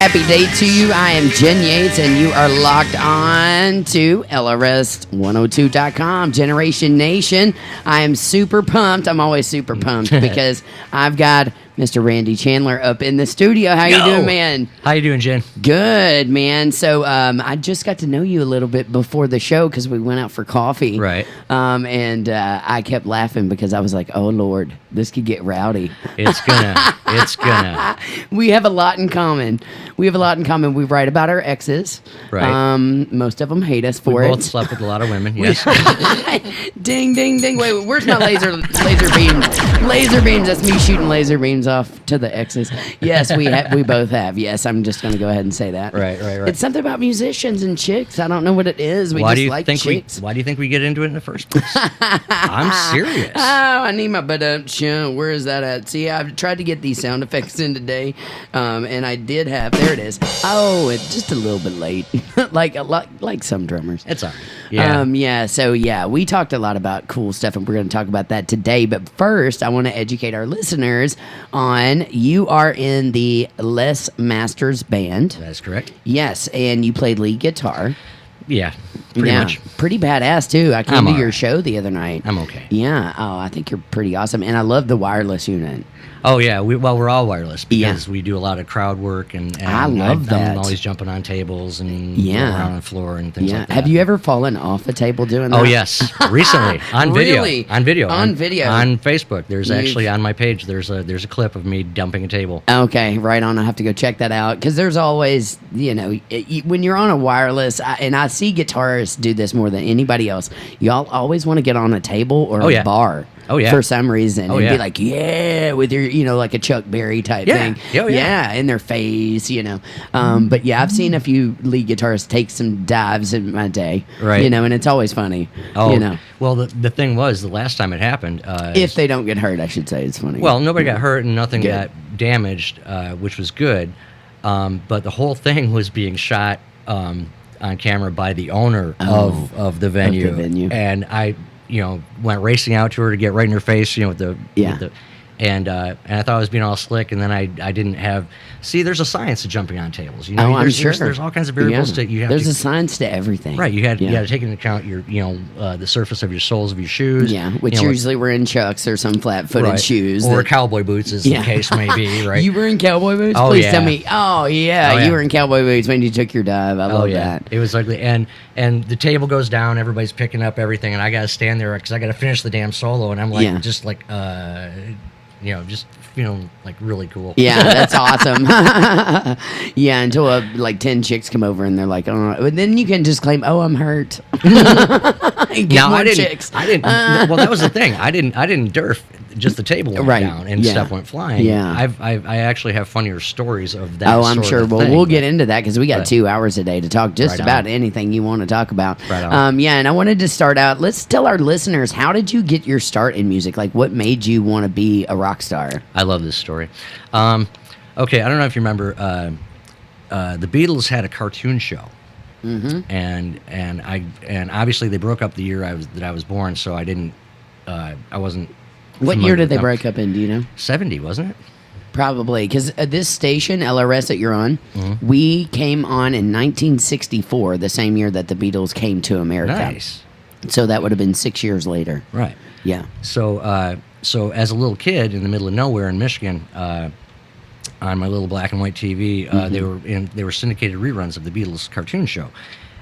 Happy day to you. I am Jen Yates, and you are locked on to LRS102.com, Jyneration Nation. I am super pumped. I'm always super pumped because I've got Mr. Randy Chandler up in the studio. How you doing, man? How you doing, Jen? Good, man. So I just got to know you a little bit before the show because we went out for coffee. Right. And I kept laughing because I was like, oh, Lord, this could get rowdy. It's gonna. We have a lot in common. We write about our exes. Right. Most of them hate us for it. We both slept with a lot of women, yes. Ding, ding, ding. Wait, where's my laser beams? Laser beams. That's me shooting laser beams off to the exes. Yes, we both have. Yes, I'm just going to go ahead and say that. Right. It's something about musicians and chicks. I don't know what it is. Why do you think we get into it in the first place? I'm serious. Oh, I need my where is that at? See, I've tried to get these sound effects in today, and I did have. There it is. Oh, it's just a little bit late, like some drummers. It's all right. Yeah. So we talked a lot about cool stuff, and we're going to talk about that today. But first, I want to educate our listeners on you are in the Les Masters band. That's correct. Yes, and you played lead guitar. Yeah, pretty much. Pretty badass, too. I came to your show the other night. I'm okay. Yeah. Oh, I think you're pretty awesome. And I love the wireless unit. Oh, yeah. We're all wireless because we do a lot of crowd work. And I love that. I'm always jumping on tables and going around on the floor and things like that. Have you ever fallen off a table doing that? Oh, yes. Recently. On video. Really? On video. On video. On Facebook. There's actually on my page, there's a clip of me dumping a table. Okay, right on. I have to go check that out because there's always, when you're on a wireless, and I see guitarists do this more than anybody else, y'all always want to get on a table or a bar. Oh, yeah. For some reason. And be like, with your, like a Chuck Berry type thing. Oh, yeah. In their face, But yeah, I've seen a few lead guitarists take some dives in my day. Right. And it's always funny. Oh, well, the thing was, the last time it happened... if they don't get hurt, I should say, it's funny. Well, nobody got hurt and nothing got damaged, which was good. But the whole thing was being shot on camera by the owner of the venue. And I... went racing out to her to get right in her face, and I thought I was being all slick, and then I didn't have. See, there's a science to jumping on tables. I'm sure. There's all kinds of variables that you have. There's a science to everything. Right. You got to take into account your, the surface of your soles of your shoes. Yeah, which usually we're in Chucks or some flat-footed shoes, or cowboy boots, as the case may be. Right. You were in cowboy boots. Oh, Please tell me. Oh yeah, you were in cowboy boots when you took your dive. I love that. It was ugly, and the table goes down. Everybody's picking up everything, and I got to stand there because I got to finish the damn solo, and I'm like, just feeling like really cool. Yeah, that's awesome. Until 10 chicks come over and they're like, oh, and then you can just claim, oh, I'm hurt. Chicks. I didn't. Well, that was the thing. I didn't derf. Just the table went down and stuff went flying. Yeah, I actually have funnier stories of that. Oh, I'm sure. Well, we'll get into that because we got 2 hours a day to talk just about anything you want to talk about. Right on. And I wanted to start out. Let's tell our listeners, how did you get your start in music? Like, what made you want to be a rock star? I love this story. Okay, I don't know if you remember. The Beatles had a cartoon show. Mm-hmm. And obviously they broke up the year I was born, so I didn't. I wasn't. What year did they break up in? Do you know? 70, wasn't it? Probably, because this station, LRS that you're on, we came on in 1964, the same year that the Beatles came to America. Nice. So that would have been 6 years later. Right. Yeah. So as a little kid in the middle of nowhere in Michigan, on my little black and white TV, they were syndicated reruns of the Beatles cartoon show,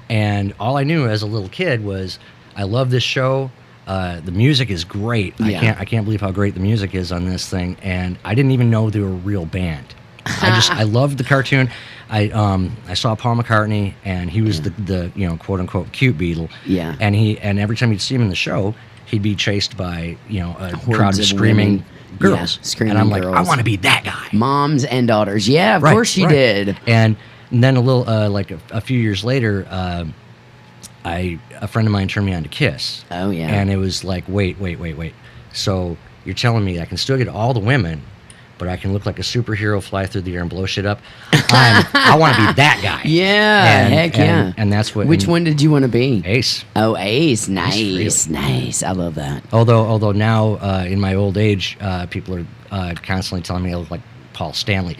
and all I knew as a little kid was I love this show. The music is great. Yeah. I can't believe how great the music is on this thing. And I didn't even know they were a real band. I loved the cartoon. I saw Paul McCartney, and he was the quote unquote cute Beatle. Yeah. And every time you'd see him in the show, he'd be chased by a crowd of screaming girls. Screaming and I'm girls. like, I want to be that guy. Moms and daughters. Yeah, of course you did. And then a few years later. A friend of mine turned me on to Kiss. Oh, yeah. And it was like, wait. So you're telling me I can still get all the women, but I can look like a superhero, fly through the air and blow shit up? I want to be that guy. Yeah, heck yeah. And that's what... Which one did you want to be? Ace. Oh, Ace. Nice. I love that. Although now, in my old age, people are constantly telling me I look like Paul Stanley.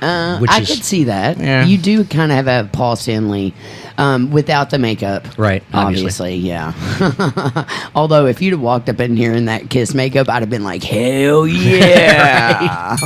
I could see that. Yeah. You do kind of have a Paul Stanley without the makeup. Right, Obviously, yeah. Although, if you'd have walked up in here in that Kiss makeup, I'd have been like, hell yeah.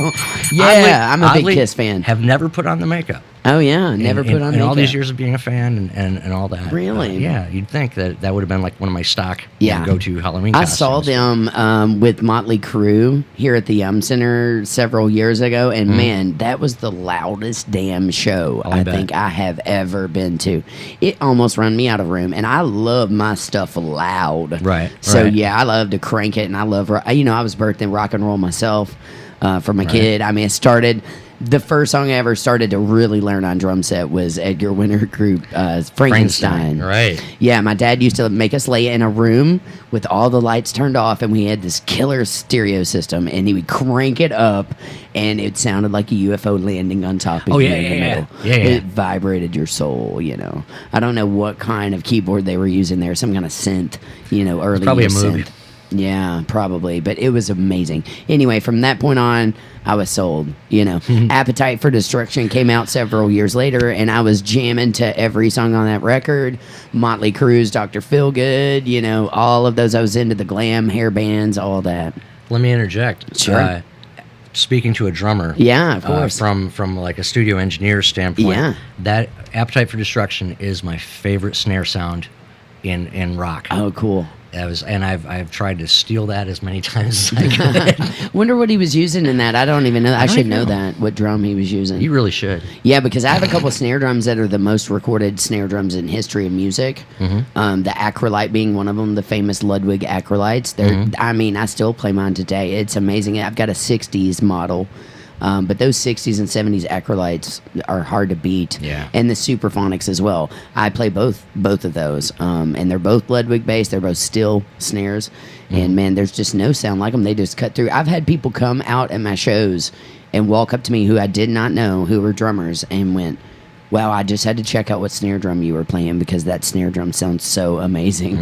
Yeah, I'm a big Kiss fan. Have never put on the makeup. Oh, yeah, never put on in makeup. all these years of being a fan and all that. Really? Yeah, you'd think that would have been like one of my stock go-to Halloween I costumes. saw them with Motley Crue here at the Yum Center several years ago, and man, that was the loudest damn show I think I have ever been to. It almost ran me out of room, and I love my stuff loud. Right. So, yeah, I love to crank it, and I love, I was birthed in rock and roll myself from a kid. I mean, it started... The first song I ever started to really learn on drum set was Edgar Winter Group, Frankenstein. Right. Yeah, my dad used to make us lay in a room with all the lights turned off, and we had this killer stereo system, and he would crank it up, and it sounded like a UFO landing on top of you in the middle. Yeah. It vibrated your soul, I don't know what kind of keyboard they were using there, some kind of synth, early probably a synth. Moog. Yeah, probably, but it was amazing. Anyway, from that point on, I was sold. Appetite for Destruction came out several years later, and I was jamming to every song on that record. Motley Crue's Dr. Feelgood, all of those. I was into the glam hair bands, all that. Let me interject. Sure. Speaking to a drummer, yeah, of course, from like a studio engineer standpoint, that Appetite for Destruction is my favorite snare sound in rock. Oh, cool. I've tried to steal that as many times as I could. Wonder what he was using in that. I don't even know. I should know that, what drum he was using. You really should. Yeah, because I have a couple snare drums that are the most recorded snare drums in history of music. Mm-hmm. The Acrolite being one of them, the famous Ludwig Acrolites. I mean, I still play mine today. It's amazing. I've got a 60s model. But those 60s and 70s acrolites are hard to beat. Yeah. And the Superphonics as well. I play both of those. And they're both Ludwig based. They're both steel snares. And man, there's just no sound like them. They just cut through. I've had people come out at my shows and walk up to me who I did not know, who were drummers, and went, wow, I just had to check out what snare drum you were playing because that snare drum sounds so amazing.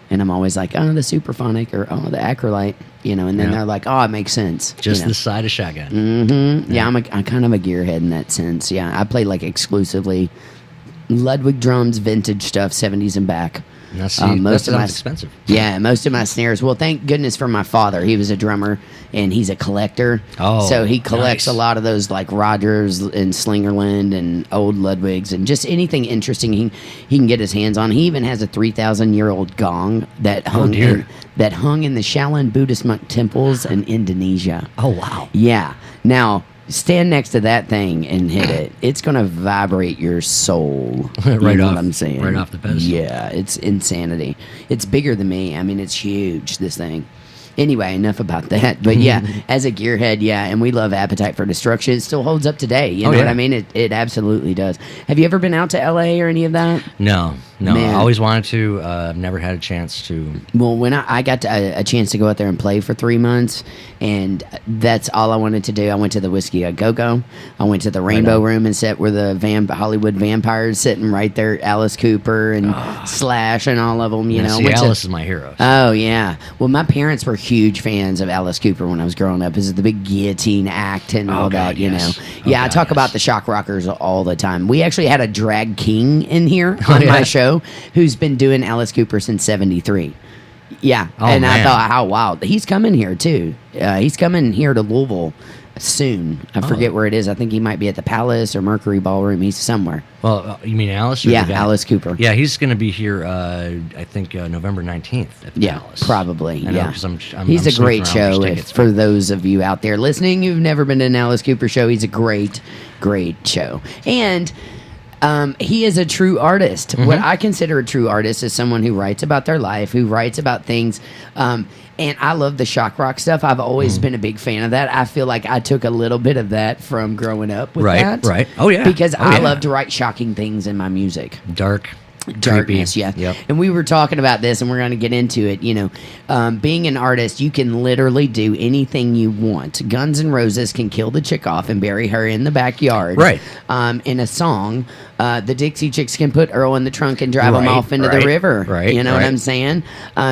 And I'm always like, oh, the Superphonic or oh, the Acrolite, and then they're like, oh, it makes sense. Just the side of shotgun. Yeah, I'm kind of a gearhead in that sense. Yeah, I play like exclusively Ludwig drums, vintage stuff, 70s and back. Now, see, most of my expensive. Yeah, most of my snares. Well, thank goodness for my father. He was a drummer and he's a collector. Oh, so he collects a lot of those like Rogers and Slingerland and old Ludwigs and just anything interesting he can get his hands on. He even has a 3,000-year-old gong that hung in the Shaolin Buddhist monk temples in Indonesia. Oh wow! Yeah. Now, stand next to that thing and hit it. It's going to vibrate your soul. Right off. What I'm saying. Right off the pedestal. Yeah, it's insanity. It's bigger than me. I mean, it's huge, this thing. Anyway, enough about that. But yeah, as a gearhead, yeah, and we love Appetite for Destruction. It still holds up today. You know what I mean? It absolutely does. Have you ever been out to L.A. or any of that? No. Man. I always wanted to. I've never had a chance to. Well, when I got a chance to go out there and play for 3 months, and that's all I wanted to do. I went to the Whiskey A Go-Go. I went to the Rainbow Room and sat where the Hollywood vampires sitting right there. Alice Cooper and Slash and all of them. See, Alice is my hero. Oh yeah. Well, my parents were huge fans of Alice Cooper when I was growing up. This is the big guillotine act and all that. I talk about the shock rockers all the time. We actually had a drag king in here on my show who's been doing Alice Cooper since '73. Yeah, I thought, how wild. He's coming here too. He's coming here to Louisville soon. I forget where it is. I think he might be at the Palace or Mercury Ballroom. He's somewhere. Well, you mean Alice? Or yeah, Alice Cooper. Yeah, he's going to be here. I think November 19th at the Palace. Probably. Yeah, he's a great show. For those of you out there listening who've never been to an Alice Cooper show, he's a great show. And he is a true artist. What I consider a true artist is someone who writes about their life, who writes about things. And I love the shock rock stuff. I've always been a big fan of that. I feel like I took a little bit of that from growing up with that. Right. Oh, yeah. Because I love to write shocking things in my music. Dark. Darkness, Creepy. yeah. Yep. And we were talking about this, and we're going to get into it. Being an artist, you can literally do anything you want. Guns N' Roses can kill the chick off and bury her in the backyard. Right. In a song, the Dixie Chicks can put Earl in the trunk and drive him Right, off into right, the river. right, You know what right. I'm saying?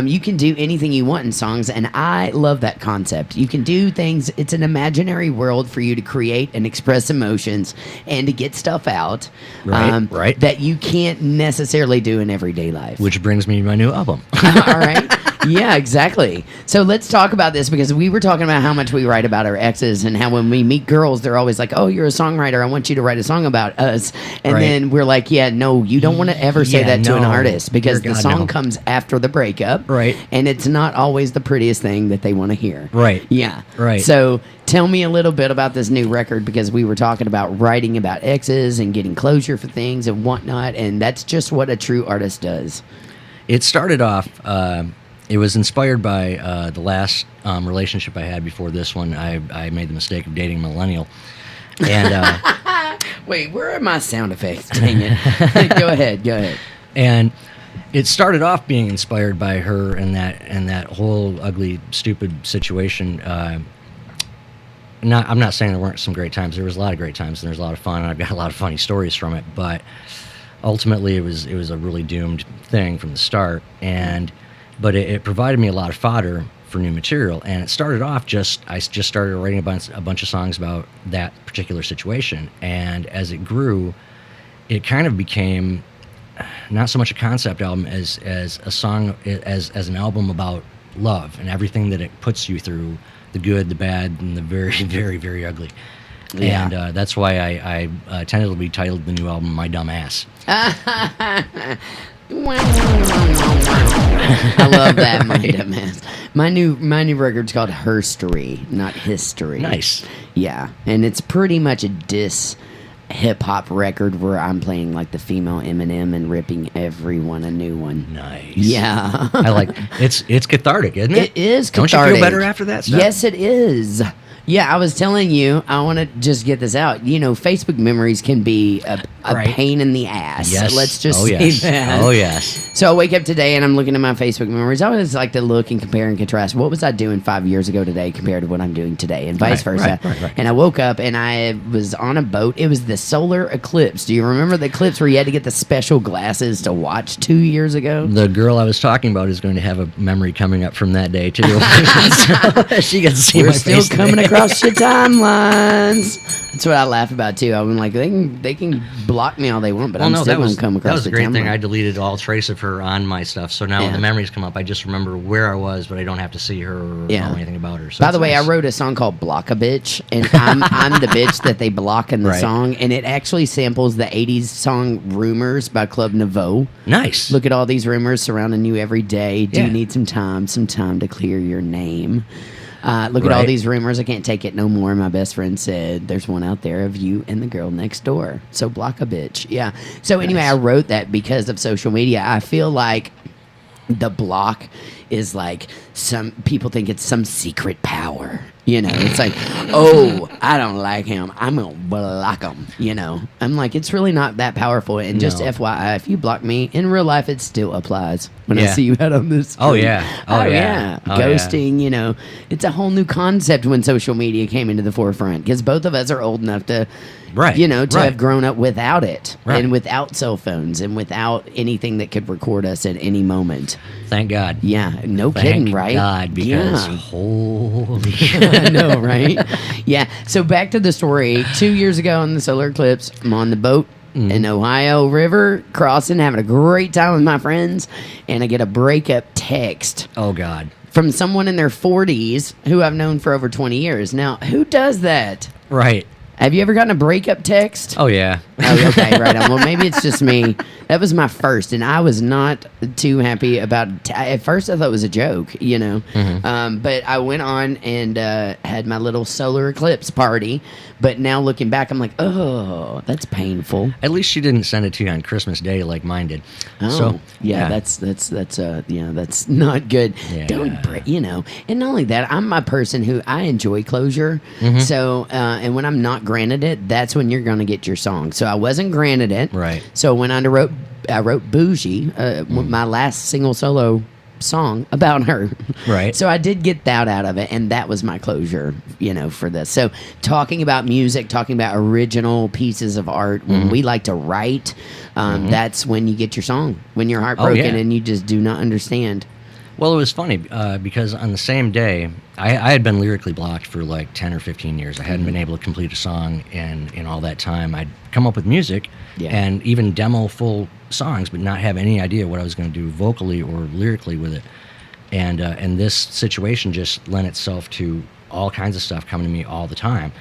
You can do anything you want in songs, and I love that concept. You can do things. It's an imaginary world for you to create and express emotions and to get stuff out. Right, right. That you can't necessarily do in everyday life. Which brings me to my new album. All right. Yeah, exactly. So let's talk about this, because we were talking about how much we write about our exes and how when we meet girls, they're always like, "Oh, you're a songwriter. I want you to write a song about us." And Right. then we're like, "Yeah, no, you don't want to ever say Yeah, that to an no. artist, because Dear the God, song no. comes after the breakup." Right. And it's not always the prettiest thing that they want to hear. Right. Yeah. Right. So tell me a little bit about this new record, because we were talking about writing about exes and getting closure for things and whatnot. And that's just what a true artist does. It started off. It was inspired by the last relationship I had before this one. I made the mistake of dating a millennial, and Wait, where are my sound effects? Dang it. Go ahead. and it started off being inspired by her and that whole ugly, stupid situation. I'm not saying there weren't some great times. There was a lot of great times, and there's a lot of fun, and I've got a lot of funny stories from it. But ultimately, it was a really doomed thing from the start, but it provided me a lot of fodder for new material. And it started off I just started writing a bunch of songs about that particular situation, and as it grew, it kind of became not so much a concept album as a song, as an album about love and everything that it puts you through, the good, the bad, and the very, very, very ugly. Yeah. And that's why I tentatively titled the new album "My Dumb Ass." I love that, my dumbass. My new record's called Herstory, not History. Nice. Yeah, and it's pretty much a diss hip hop record where I'm playing like the female Eminem and ripping everyone a new one. Nice. Yeah. I like it's cathartic, isn't it? It is Don't cathartic. you feel better after that stuff? Yes, it is. Yeah, I was telling you, I want to just get this out. Facebook memories can be a Right. pain in the ass. Yes. Let's just Oh, say yes. that. Oh, yes. So I wake up today and I'm looking at my Facebook memories. I always like to look and compare and contrast. What was I doing 5 years ago today compared to what I'm doing today, and vice versa. Right. And I woke up and I was on a boat. It was the solar eclipse. Do you remember the eclipse where you had to get the special glasses to watch 2 years ago? The girl I was talking about is going to have a memory coming up from that day too. So she gets to see We're my still face coming today. across your timelines. That's what I laugh about too. I'm like, they can block me all they want, but I'm still going to come across that was the a great thing. timeline. I deleted all trace of her on my stuff, so now when Yeah. the memories come up, I just remember where I was, but I don't have to see her or Yeah. know anything about her. So By it's the way, nice. I wrote a song called "Block a Bitch," and I'm the bitch that they block in the Right. song, and it actually samples the '80s song "Rumors" by Club Nouveau. Nice. Look at all these rumors surrounding you every day. Do Yeah. you need some time to clear your name? Look at all Right. these rumors. I can't take it no more. My best friend said there's one out there of you and the girl next door. So block a bitch. Yeah. So anyway, Nice. I wrote that because of social media. I feel like the block is like some people think it's some secret power. It's like, oh, I don't like him, I'm gonna block him. I'm like, it's really not that powerful. And just No. FYI, if you block me in real life, it still applies when I Yeah. see you out on this. Oh, yeah. Oh, yeah. Oh, yeah. Ghosting. It's a whole new concept when social media came into the forefront, because both of us are old enough to Right. to Right. have grown up without it, Right. and without cell phones, and without anything that could record us at any moment. Thank God. Yeah, no Thank kidding, right? God, because Yeah. holy I know, right? Yeah. So back to the story. 2 years ago on the solar eclipse, I'm on the boat in Ohio River, crossing, having a great time with my friends, and I get a breakup text Oh God. from someone in their 40s who I've known for over 20 years. Now, who does that? Right. Have you ever gotten a breakup text? Oh yeah. Oh, okay, right on. Well, maybe it's just me. That was my first, and I was not too happy about it. At first, I thought it was a joke, but I went on and had my little solar eclipse party. But now looking back, I'm like, oh, that's painful. At least she didn't send it to you on Christmas Day like mine did. Oh, So yeah, that's not good. Yeah. Don't break, And not only that, I'm my person who I enjoy closure. So, and when I'm not granted it, that's when you're gonna get your song. So I wasn't granted it. Right. So I went on to wrote Bougie, my last single solo song about her. Right. So I did get that out of it, and that was my closure, for this. So talking about music, talking about original pieces of art, when we like to write, that's when you get your song, when you're heartbroken and you just do not understand. Well, it was funny because on the same day, I had been lyrically blocked for like 10 or 15 years. I hadn't been able to complete a song in all that time. I'd come up with music and even demo full songs, but not have any idea what I was going to do vocally or lyrically with it. And this situation just lent itself to all kinds of stuff coming to me all the time.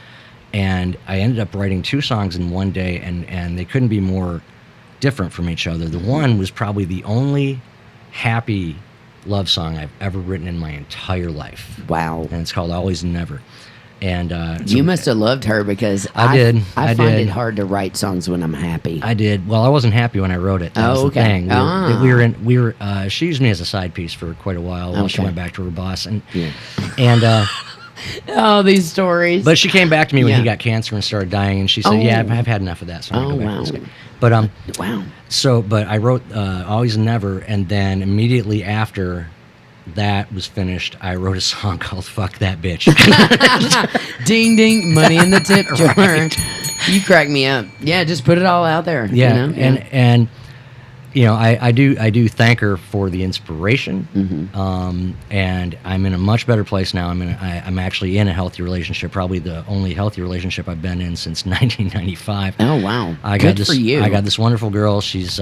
And I ended up writing 2 songs in one day, and they couldn't be more different from each other. The one was probably the only happy love song I've ever written in my entire life. Wow. And it's called Always and Never. And so you must have loved her, because I find it hard to write songs when I'm happy. I did. Well, I wasn't happy when I wrote it. That was the thing. We were she used me as a side piece for quite a while while she went back to her boss, and oh, these stories. But she came back to me when he got cancer and started dying, and she said, I've had enough of that, so I'm going to go back to this guy. But so, but I wrote Always and Never, and then immediately after that was finished, I wrote a song called Fuck That Bitch. Ding, ding, money in the tip jar. You crack me up. Yeah, just put it all out there. Yeah, and I do thank her for the inspiration, and I'm in a much better place now. I'm actually in a healthy relationship, probably the only healthy relationship I've been in since 1995. Oh wow! Good for you. I got this wonderful girl. She's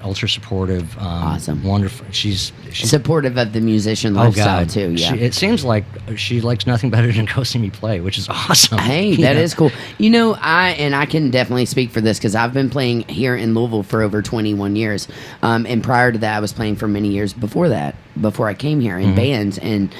ultra supportive. Awesome. Wonderful. She's supportive of the musician lifestyle too. Yeah. It seems like she likes nothing better than go see me play, which is awesome. Hey, that is cool. I can definitely speak for this because I've been playing here in Louisville for over 21 years. And prior to that, I was playing for many years before I came here in bands. And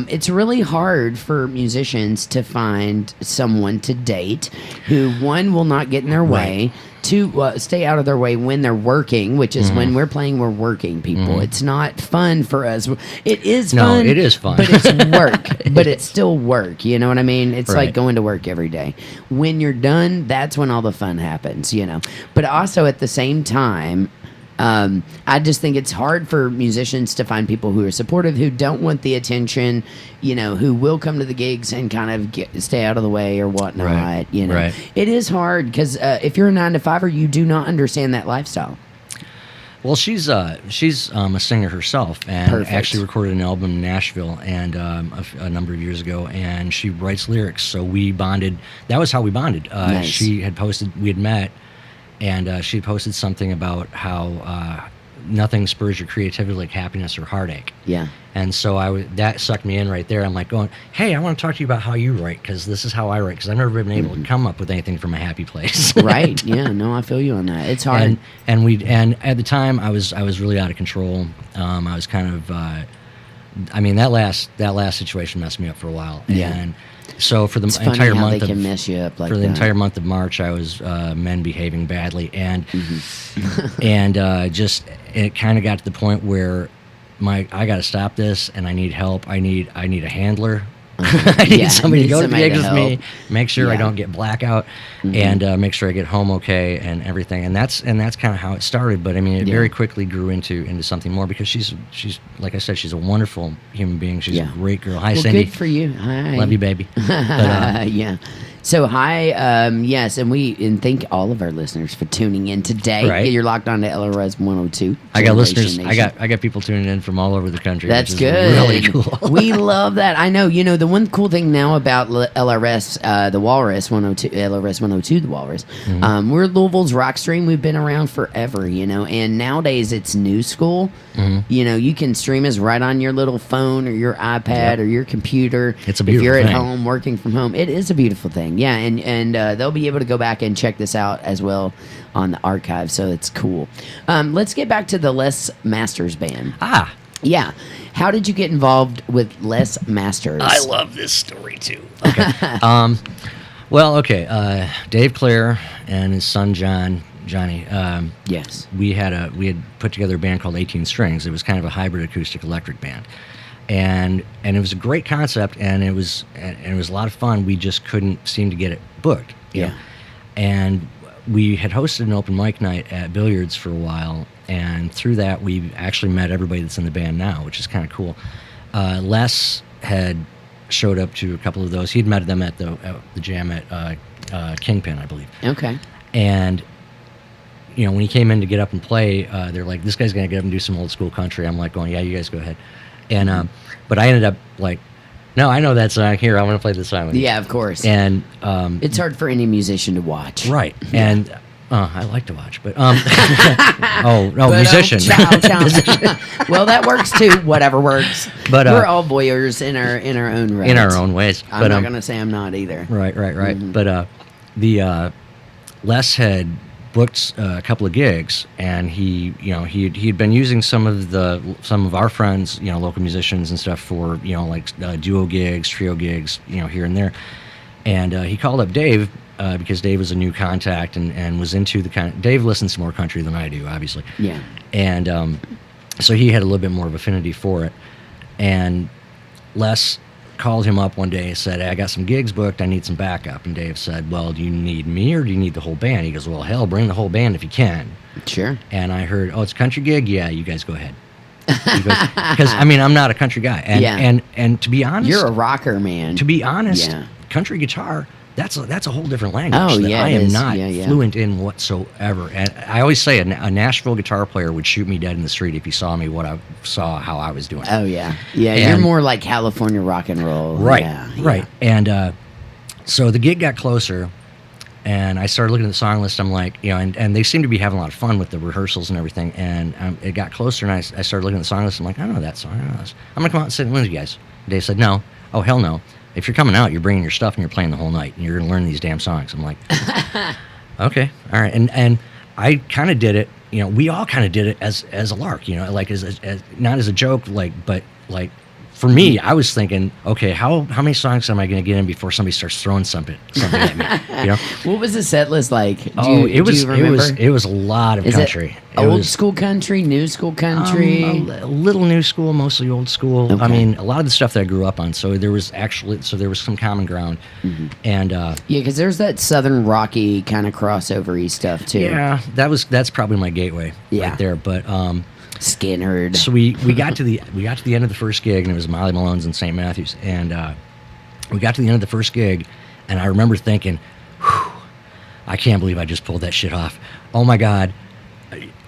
it's really hard for musicians to find someone to date who, one, will not get in their way, two, stay out of their way when they're working, which is when we're playing, we're working, people. It's not fun for us. It is fun. No, it is fun. But it's work. But it's still work. You know what I mean? It's like going to work every day. When you're done, that's when all the fun happens, But also at the same time, I just think it's hard for musicians to find people who are supportive, who don't want the attention, who will come to the gigs and kind of stay out of the way or whatnot. Right. It is hard because if you're a 9-to-5er, you do not understand that lifestyle. Well, she's a singer herself, and actually recorded an album in Nashville and a number of years ago, and she writes lyrics. So we bonded. That was how we bonded. Nice. She had posted. We had met. And she posted something about how nothing spurs your creativity like happiness or heartache. Yeah. And so that sucked me in right there. I'm like going, hey, I want to talk to you about how you write, because this is how I write, because I've never been able to come up with anything from a happy place. Right. Yeah. No, I feel you on that. It's hard. And at the time, I was really out of control. I was kind of, that last situation messed me up for a while. Yeah. And so for the entire month of March, I was men behaving badly, and just it kind of got to the point where I got to stop this, and I need help. I need a handler. I need somebody to go to the gigs with me, make sure I don't get blackout, and make sure I get home okay and everything. And that's kind of how it started. But it very quickly grew into something more, because she's like I said, she's a wonderful human being. She's a great girl. Hi, Cindy. Good for you. Hi. Love you, baby. But, yeah. So hi, yes, and thank all of our listeners for tuning in today. Right. You're locked on to LRS 102. I got listeners. I got people tuning in from all over the country. That's which is good. Really cool. We love that. I know. The one cool thing now about LRS, the Walrus 102, LRS 102, the Walrus. We're Louisville's rock stream. We've been around forever. And nowadays it's new school. You can stream us right on your little phone or your iPad or your computer. It's a beautiful If you're thing. at home working from home, it is a beautiful thing. Yeah, and they'll be able to go back and check this out as well on the archive, so it's cool. Let's get back to the Les Masters Band. Yeah. How did you get involved with Les Masters? I love this story too. Okay. Dave Clare and his son Johnny. Yes. We had put together a band called 18 Strings. It was kind of a hybrid acoustic electric band. And it was a great concept, and it was a lot of fun. We just couldn't seem to get it booked. Yeah. And we had hosted an open mic night at Billiards for a while, and through that we actually met everybody that's in the band now, which is kind of cool. Les had showed up to a couple of those. He'd met them at the jam at Kingpin, I believe. Okay. And when he came in to get up and play, they're like, "This guy's gonna get up and do some old school country." I'm like, going, "Yeah, you guys go ahead." And but I ended up like, "No, I know that song. Here, I want to play this song with you." Yeah, of course. And it's hard for any musician to watch, right? Yeah. And I like to watch, but musician. Well, that works too. Whatever works. But we're all voyeurs in our own right. In our own ways. I'm not gonna say I'm not either. Right. Mm-hmm. But the Les had booked a couple of gigs, and he'd been using some of our friends, local musicians and stuff for duo gigs, trio gigs, here and there. And he called up Dave because Dave was a new contact and was into the kind. Dave listens to more country than I do, obviously. Yeah. And so he had a little bit more of affinity for it. And Les called him up one day and said, "Hey, I got some gigs booked. I need some backup." And Dave said, "Well, do you need me or do you need the whole band?" He goes, "Well, hell, bring the whole band if you can." Sure. And I heard, "Oh, it's a country gig? Yeah, you guys go ahead." Because I'm not a country guy. And to be honest, you're a rocker, man. To be honest, country guitar, that's a whole different language. Oh, yeah, I am not fluent in whatsoever. And I always say a Nashville guitar player would shoot me dead in the street if he saw me how I was doing. Oh yeah, yeah. And you're more like California rock and roll, right? Yeah, right. And so the gig got closer, and I started looking at the song list. I'm like, and they seem to be having a lot of fun with the rehearsals and everything. And it got closer, and I started looking at the song list. I'm like, I know that song. I know this. I'm gonna come out and sit with you guys. And Dave said, "No. Oh, hell no. If you're coming out, you're bringing your stuff and you're playing the whole night, and you're going to learn these damn songs." I'm like, okay, all right. And I kind of did it, we all kind of did it as a lark, like as not as a joke, but for me, I was thinking, okay, how many songs am I going to get in before somebody starts throwing something at me? What was the set list like? It was a lot of country. Old school country, new school country, a little new school, mostly old school. Okay. I mean, a lot of the stuff that I grew up on. So there was some common ground, and because there's that southern rocky kind of crossover-y stuff too. Yeah, that's probably my gateway right there. But Skinnerd. So we got to the end of the first gig, and it was Molly Malone's in St. Matthews, and we got to the end of the first gig, and I remember thinking, whew, I can't believe I just pulled that shit off. Oh my God.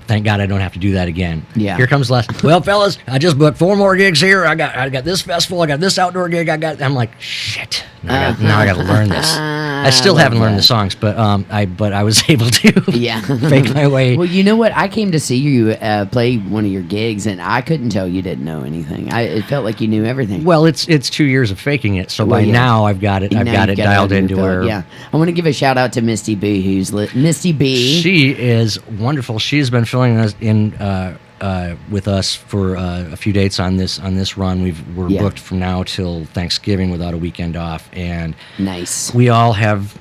Thank God I don't have to do that again. Yeah. Here comes Les. Well, fellas, I just booked 4 more gigs here. I got this festival. I got this outdoor gig. I'm like, shit. Now I got to learn this. I still haven't learned the songs, but I was able to fake my way. Well, you know what? I came to see you play one of your gigs, and I couldn't tell you didn't know anything. It felt like you knew everything. Well, it's 2 years of faking it, so by now I've got it. I've got it dialed into where. Yeah, I want to give a shout out to Misty B, Misty B. She is wonderful. She's been filling us in with us for a few dates on this run. We're booked from now till Thanksgiving without a weekend off, and nice. We all have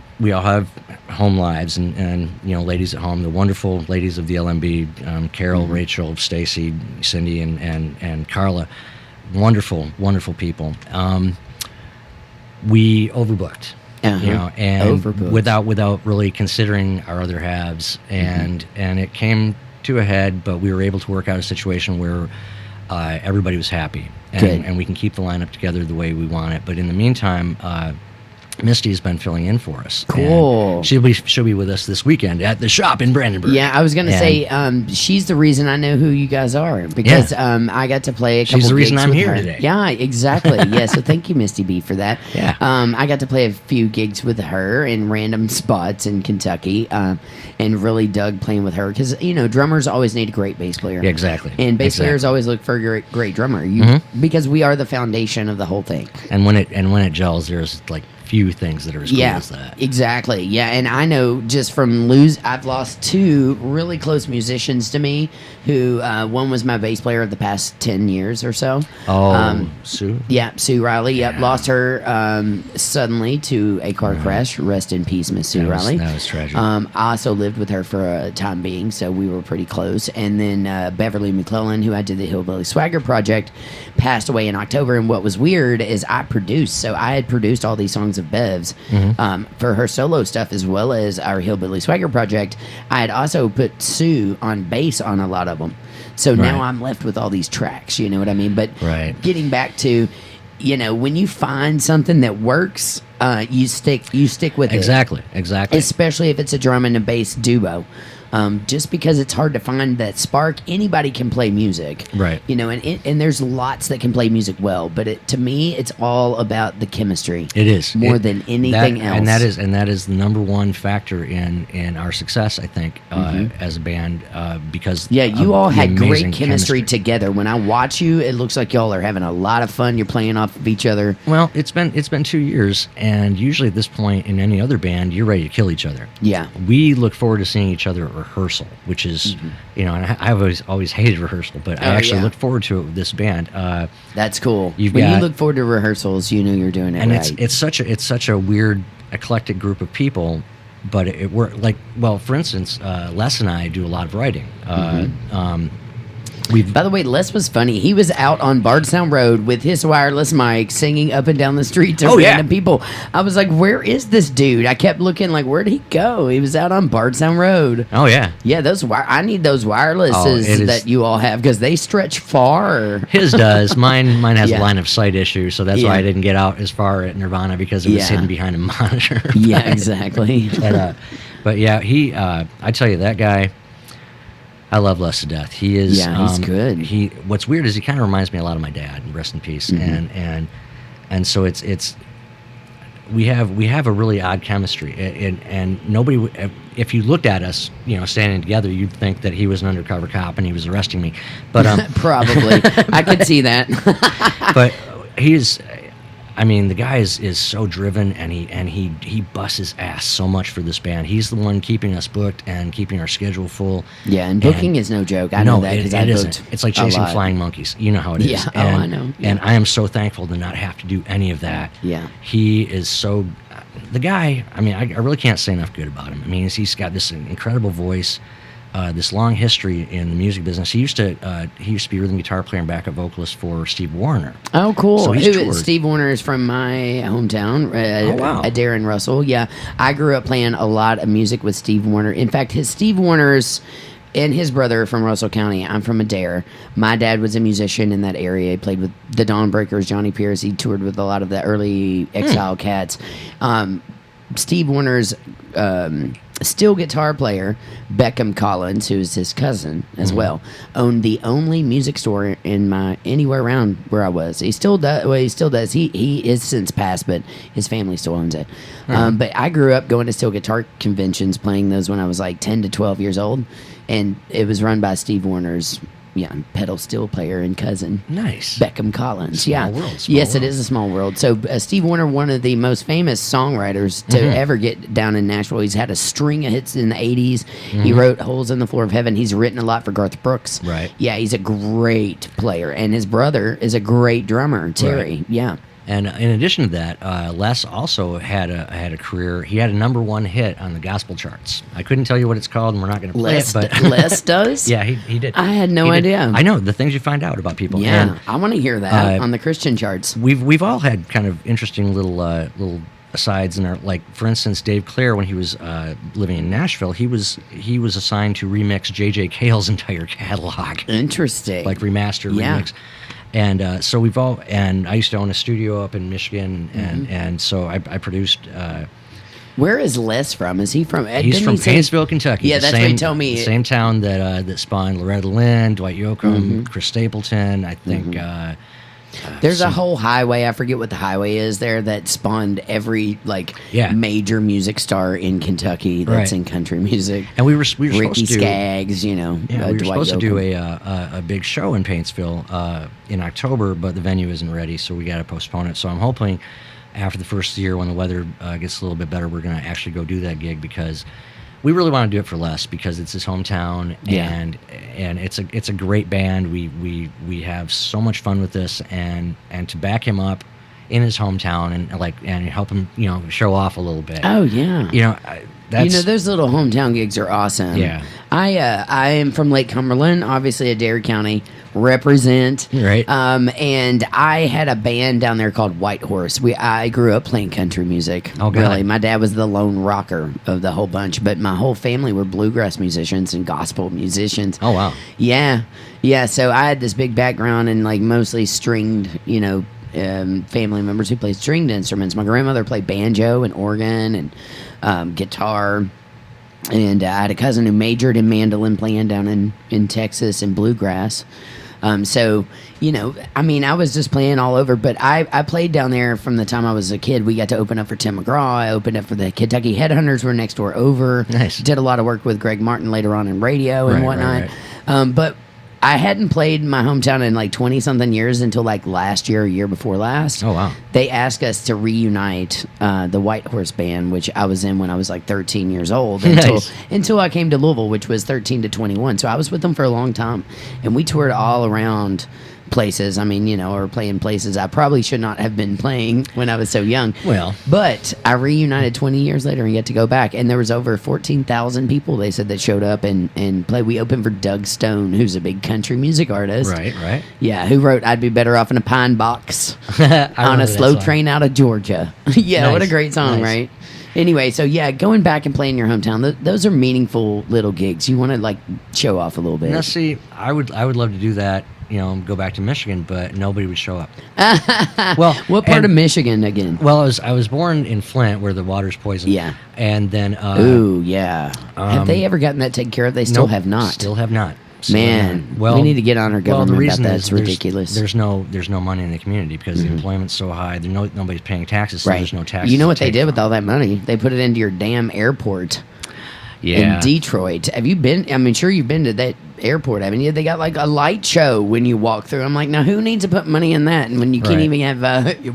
home lives, and ladies at home, the wonderful ladies of the LMB, Carol, Rachel, Stacy, Cindy, and Carla, wonderful people. We overbooked. And overbooked. without really considering our other halves, and it came to a head, but we were able to work out a situation where everybody was happy, and we can keep the lineup together the way we want it. But in the meantime, Misty's been filling in for us. Cool. She'll be with us this weekend at the shop in Brandenburg. Yeah, I was gonna say she's the reason I know who you guys are, because I got to play a couple. She's the reason I'm here her. today. Yeah, exactly. Yeah, so thank you, Misty B, for that. Yeah. I got to play a few gigs with her in random spots in Kentucky, and really dug playing with her, because drummers always need a great bass player. Yeah, exactly. And bass players always look for a great drummer. Because we are the foundation of the whole thing. And when it gels, there's like few things that are as cool as that. Exactly. Yeah, and I know just from I've lost 2 really close musicians to me who one was my bass player of the past 10 years or so. Sue? Yeah, Sue Riley. Yep, lost her suddenly to a car crash. Rest in peace, Miss Sue Riley. That was tragic. I also lived with her for a time being, so we were pretty close. And then Beverly McClellan, who I did the Hillbilly Swagger project, passed away in October. And what was weird is I produced. So I had produced all these songs of Bev's for her solo stuff, as well as our Hillbilly Swagger project. I had also put Sue on bass on a lot of them. So now I'm left with all these tracks, you know what I mean? But getting back to, you know, when you find something that works, you stick with it. Exactly. Especially if it's a drum and a bass duo. Just because it's hard to find that spark, anybody can play music, right? You know, and there's lots that can play music well, but to me, it's all about the chemistry. It is more than anything else, and that is the number one factor in our success, I think, as a band, because you all had great chemistry together. When I watch you, it looks like y'all are having a lot of fun. You're playing off of each other. Well, it's been 2 years, and usually at this point in any other band, you're ready to kill each other. Yeah, we look forward to seeing each other at rehearsal, which is you know, and I've always hated rehearsal, but I actually look forward to it with this band. That's cool. When you look forward to rehearsals, you know you're doing it, and right. it's such a weird, eclectic group of people, but it worked. Like, well, for instance, Les and I do a lot of writing. By the way, Les was funny. He was out on Bardstown Road with his wireless mic singing up and down the street to random people. I was like, where is this dude? I kept looking like, where'd he go? He was out on Bardstown Road. Oh, yeah. Yeah, I need those wirelesses that you all have because they stretch far. His does. Mine has a line of sight issue, so that's why I didn't get out as far at Nirvana, because it was hidden behind a monitor. Yeah, exactly. But yeah, I tell you, that guy, I love Les to death. He is. Yeah, he's good. What's weird is he kind of reminds me a lot of my dad. Rest in peace. And so it's we have a really odd chemistry. And nobody, if you looked at us, you know, standing together, you'd think that he was an undercover cop and he was arresting me. But probably, I could see that. But he's. I mean, the guy is so driven, and he busts his ass so much for this band. He's the one keeping us booked and keeping our schedule full. Yeah, and booking is no joke. I know that because I booked. It's like chasing flying monkeys. You know how it is. Yeah, I know. Yeah. And I am so thankful to not have to do any of that. Yeah, he is so. The guy. I mean, I really can't say enough good about him. I mean, he's got this incredible voice. This long history in the music business. He used to be rhythm guitar player and backup vocalist for Steve Wariner. Oh, cool! So Steve Wariner is from my hometown. Wow! Darren Russell. Yeah, I grew up playing a lot of music with Steve Wariner. In fact, Steve Wariner's and his brother are from Russell County. I'm from Adair. My dad was a musician in that area. He played with the Dawnbreakers, Johnny Pierce. He toured with a lot of the early Exile Cats. Steve Wariner's steel guitar player, Beckham Collins, who's his cousin as well, owned the only music store in anywhere around where I was. He still does. Well, he still does. He is since passed, but his family still owns it. But I grew up going to steel guitar conventions, playing those when I was like 10 to 12 years old, and it was run by Steve Wariner's pedal steel player and cousin. Nice. Beckham Collins. Small world. Yes, it is a small world. So Steve Wariner, one of the most famous songwriters to ever get down in Nashville. He's had a string of hits in the 80s. He wrote Holes in the Floor of Heaven. He's written a lot for Garth Brooks. Right. Yeah, he's a great player. And his brother is a great drummer, Terry. Right. Yeah. And in addition to that, Les also had a career. He had a #1 hit on the gospel charts. I couldn't tell you what it's called, and we're not going to play it. But Les does? Yeah, he did. I had no idea. I know the things you find out about people. Yeah, and, I want to hear that on the Christian charts. We've all had kind of interesting little asides in our, like, for instance, Dave Clare, when he was living in Nashville, he was assigned to remix J.J. Cale's entire catalog. Interesting. Like remaster, remix. And so I used to own a studio up in Michigan, and so I produced. Where is Les from? Is he from? He's from Paintsville, Kentucky. Yeah, that's what he told me. The same town that spawned Loretta Lynn, Dwight Yoakam, Chris Stapleton. I think. There's a whole highway. I forget what the highway is there that spawned every major music star in Kentucky that's in country music. And we were Ricky Skaggs, we were supposed to do a big show in Paintsville in October, but the venue isn't ready, so we got to postpone it. So I'm hoping after the first year, when the weather gets a little bit better, we're going to actually go do that gig, because we really want to do it for Les, because it's his hometown, and it's a great band. We have so much fun with this, and to back him up in his hometown and help him, show off a little bit. Oh yeah. Those little hometown gigs are awesome. Yeah. I am from Lake Cumberland, obviously a Dairy County represent. Right. And I had a band down there called White Horse. I grew up playing country music. Oh, God. Really. My dad was the lone rocker of the whole bunch, but my whole family were bluegrass musicians and gospel musicians. Oh, wow. Yeah. Yeah, so I had this big background in like mostly stringed, family members who played stringed instruments. My grandmother played banjo and organ and guitar. And I had a cousin who majored in mandolin playing down in Texas and bluegrass. I was just playing all over. But I played down there from the time I was a kid. We got to open up for Tim McGraw. I opened up for the Kentucky Headhunters. Were next door over. Nice. Did a lot of work with Greg Martin later on in radio and whatnot. Right. But I hadn't played my hometown in like 20-something years until like last year or year before last. Oh, wow. They asked us to reunite the White Horse Band, which I was in when I was like 13 years old until I came to Louisville, which was 13 to 21. So I was with them for a long time. And we toured all around places. Or playing places I probably should not have been playing when I was so young. Well. But I reunited 20 years later and get to go back. And there was over 14,000 people, they said, that showed up and played. We opened for Doug Stone, who's a big country music artist. Right. Yeah, who wrote I'd Be Better Off in a Pine Box on a slow train out of Georgia. Yeah, nice. What a great song, right? Anyway, so yeah, going back and playing your hometown, those are meaningful little gigs. You want to like show off a little bit. Now, see, I would love to do that. Go back to Michigan, but nobody would show up. Well, what part of Michigan again? Well, I was born in Flint, where the water's poisoned. Yeah, and then ooh, yeah. Have they ever gotten that taken care of? They still have not. Still have not. Man, we need to get on our government about that. It's ridiculous. There's no money in the community because the employment's so high. Nobody's paying taxes, so there's no taxes. You know what they did with all that money? They put it into your damn airport. Yeah. In Detroit. Have you been? Sure you've been to that airport, haven't you? They got like a light show when you walk through. I'm like, now who needs to put money in that? And when you can't even have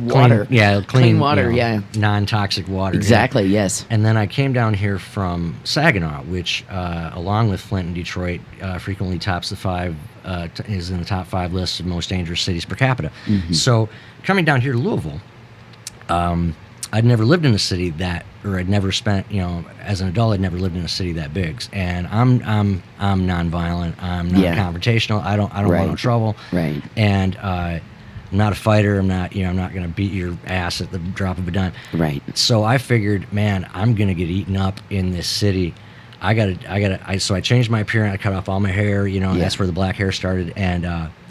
water. Clean water, non-toxic water. Exactly, yes. And then I came down here from Saginaw, which, along with Flint and Detroit, frequently tops the is in the top 5 lists of most dangerous cities per capita. Mm-hmm. So coming down here to Louisville, I'd never lived in a city I'd never spent, as an adult, I'd never lived in a city that big. And I'm nonviolent. I'm not confrontational. I don't want no trouble. Right. And I'm not a fighter. I'm not going to beat your ass at the drop of a dime. Right. So I figured, man, I'm going to get eaten up in this city. So I changed my appearance. I cut off all my hair, and that's where the black hair started.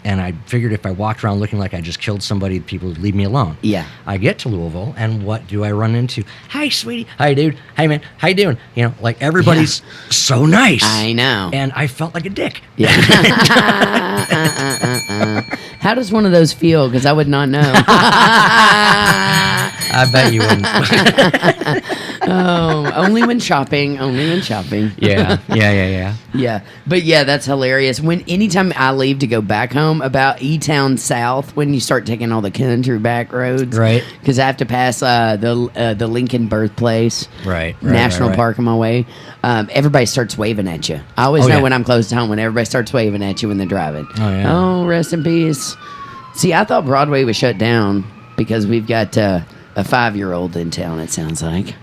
And I figured if I walked around looking like I just killed somebody, people would leave me alone. Yeah. I get to Louisville, and what do I run into? Hi, sweetie. Hi, dude. Hey, man. How you doing? Like everybody's so nice. I know. And I felt like a dick. Yeah. How does one of those feel? Because I would not know. I bet you wouldn't. Oh, only when shopping. Yeah. Yeah. But yeah, that's hilarious. Anytime I leave to go back home, about E-Town South, when you start taking all the country back roads. Right. Because I have to pass the Lincoln birthplace. Right. National Park on my way. Everybody starts waving at you. I always know when I'm close to home when everybody starts waving at you when they're driving. Oh, yeah. Oh, rest in peace. See, I thought Broadway was shut down because we've got a 5-year-old in town, it sounds like.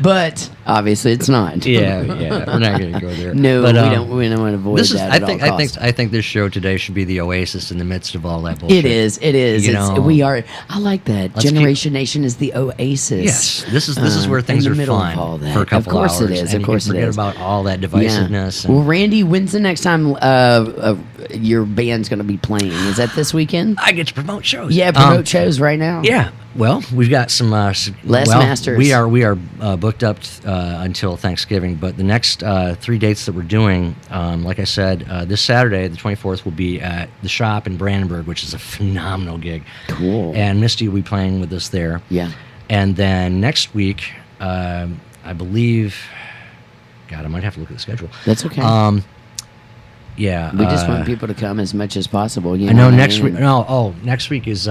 But obviously it's not. Yeah, we're not going to go there. No, but, we don't want to avoid that at all costs. I think this show today should be the oasis in the midst of all that bullshit. It is. We are. I like that. Generation Nation is the oasis. Yes, this is where things are fun for a couple hours. Of course it is. Of course it is. Forget about all that divisiveness. Yeah. Well, Randy, when's the next time your band's going to be playing? Is that this weekend? I get to promote shows. Yeah, promote shows right now. Yeah. Well, we've got some Masters. We are booked up until Thanksgiving, but the next 3 dates that we're doing, like I said, this Saturday, the 24th, will be at the Shop in Brandenburg, which is a phenomenal gig. Cool. And Misty will be playing with us there. Yeah. And then next week, I believe, God, I might have to look at the schedule. That's okay. Yeah, we just want people to come as much as possible. I know next week. Next week is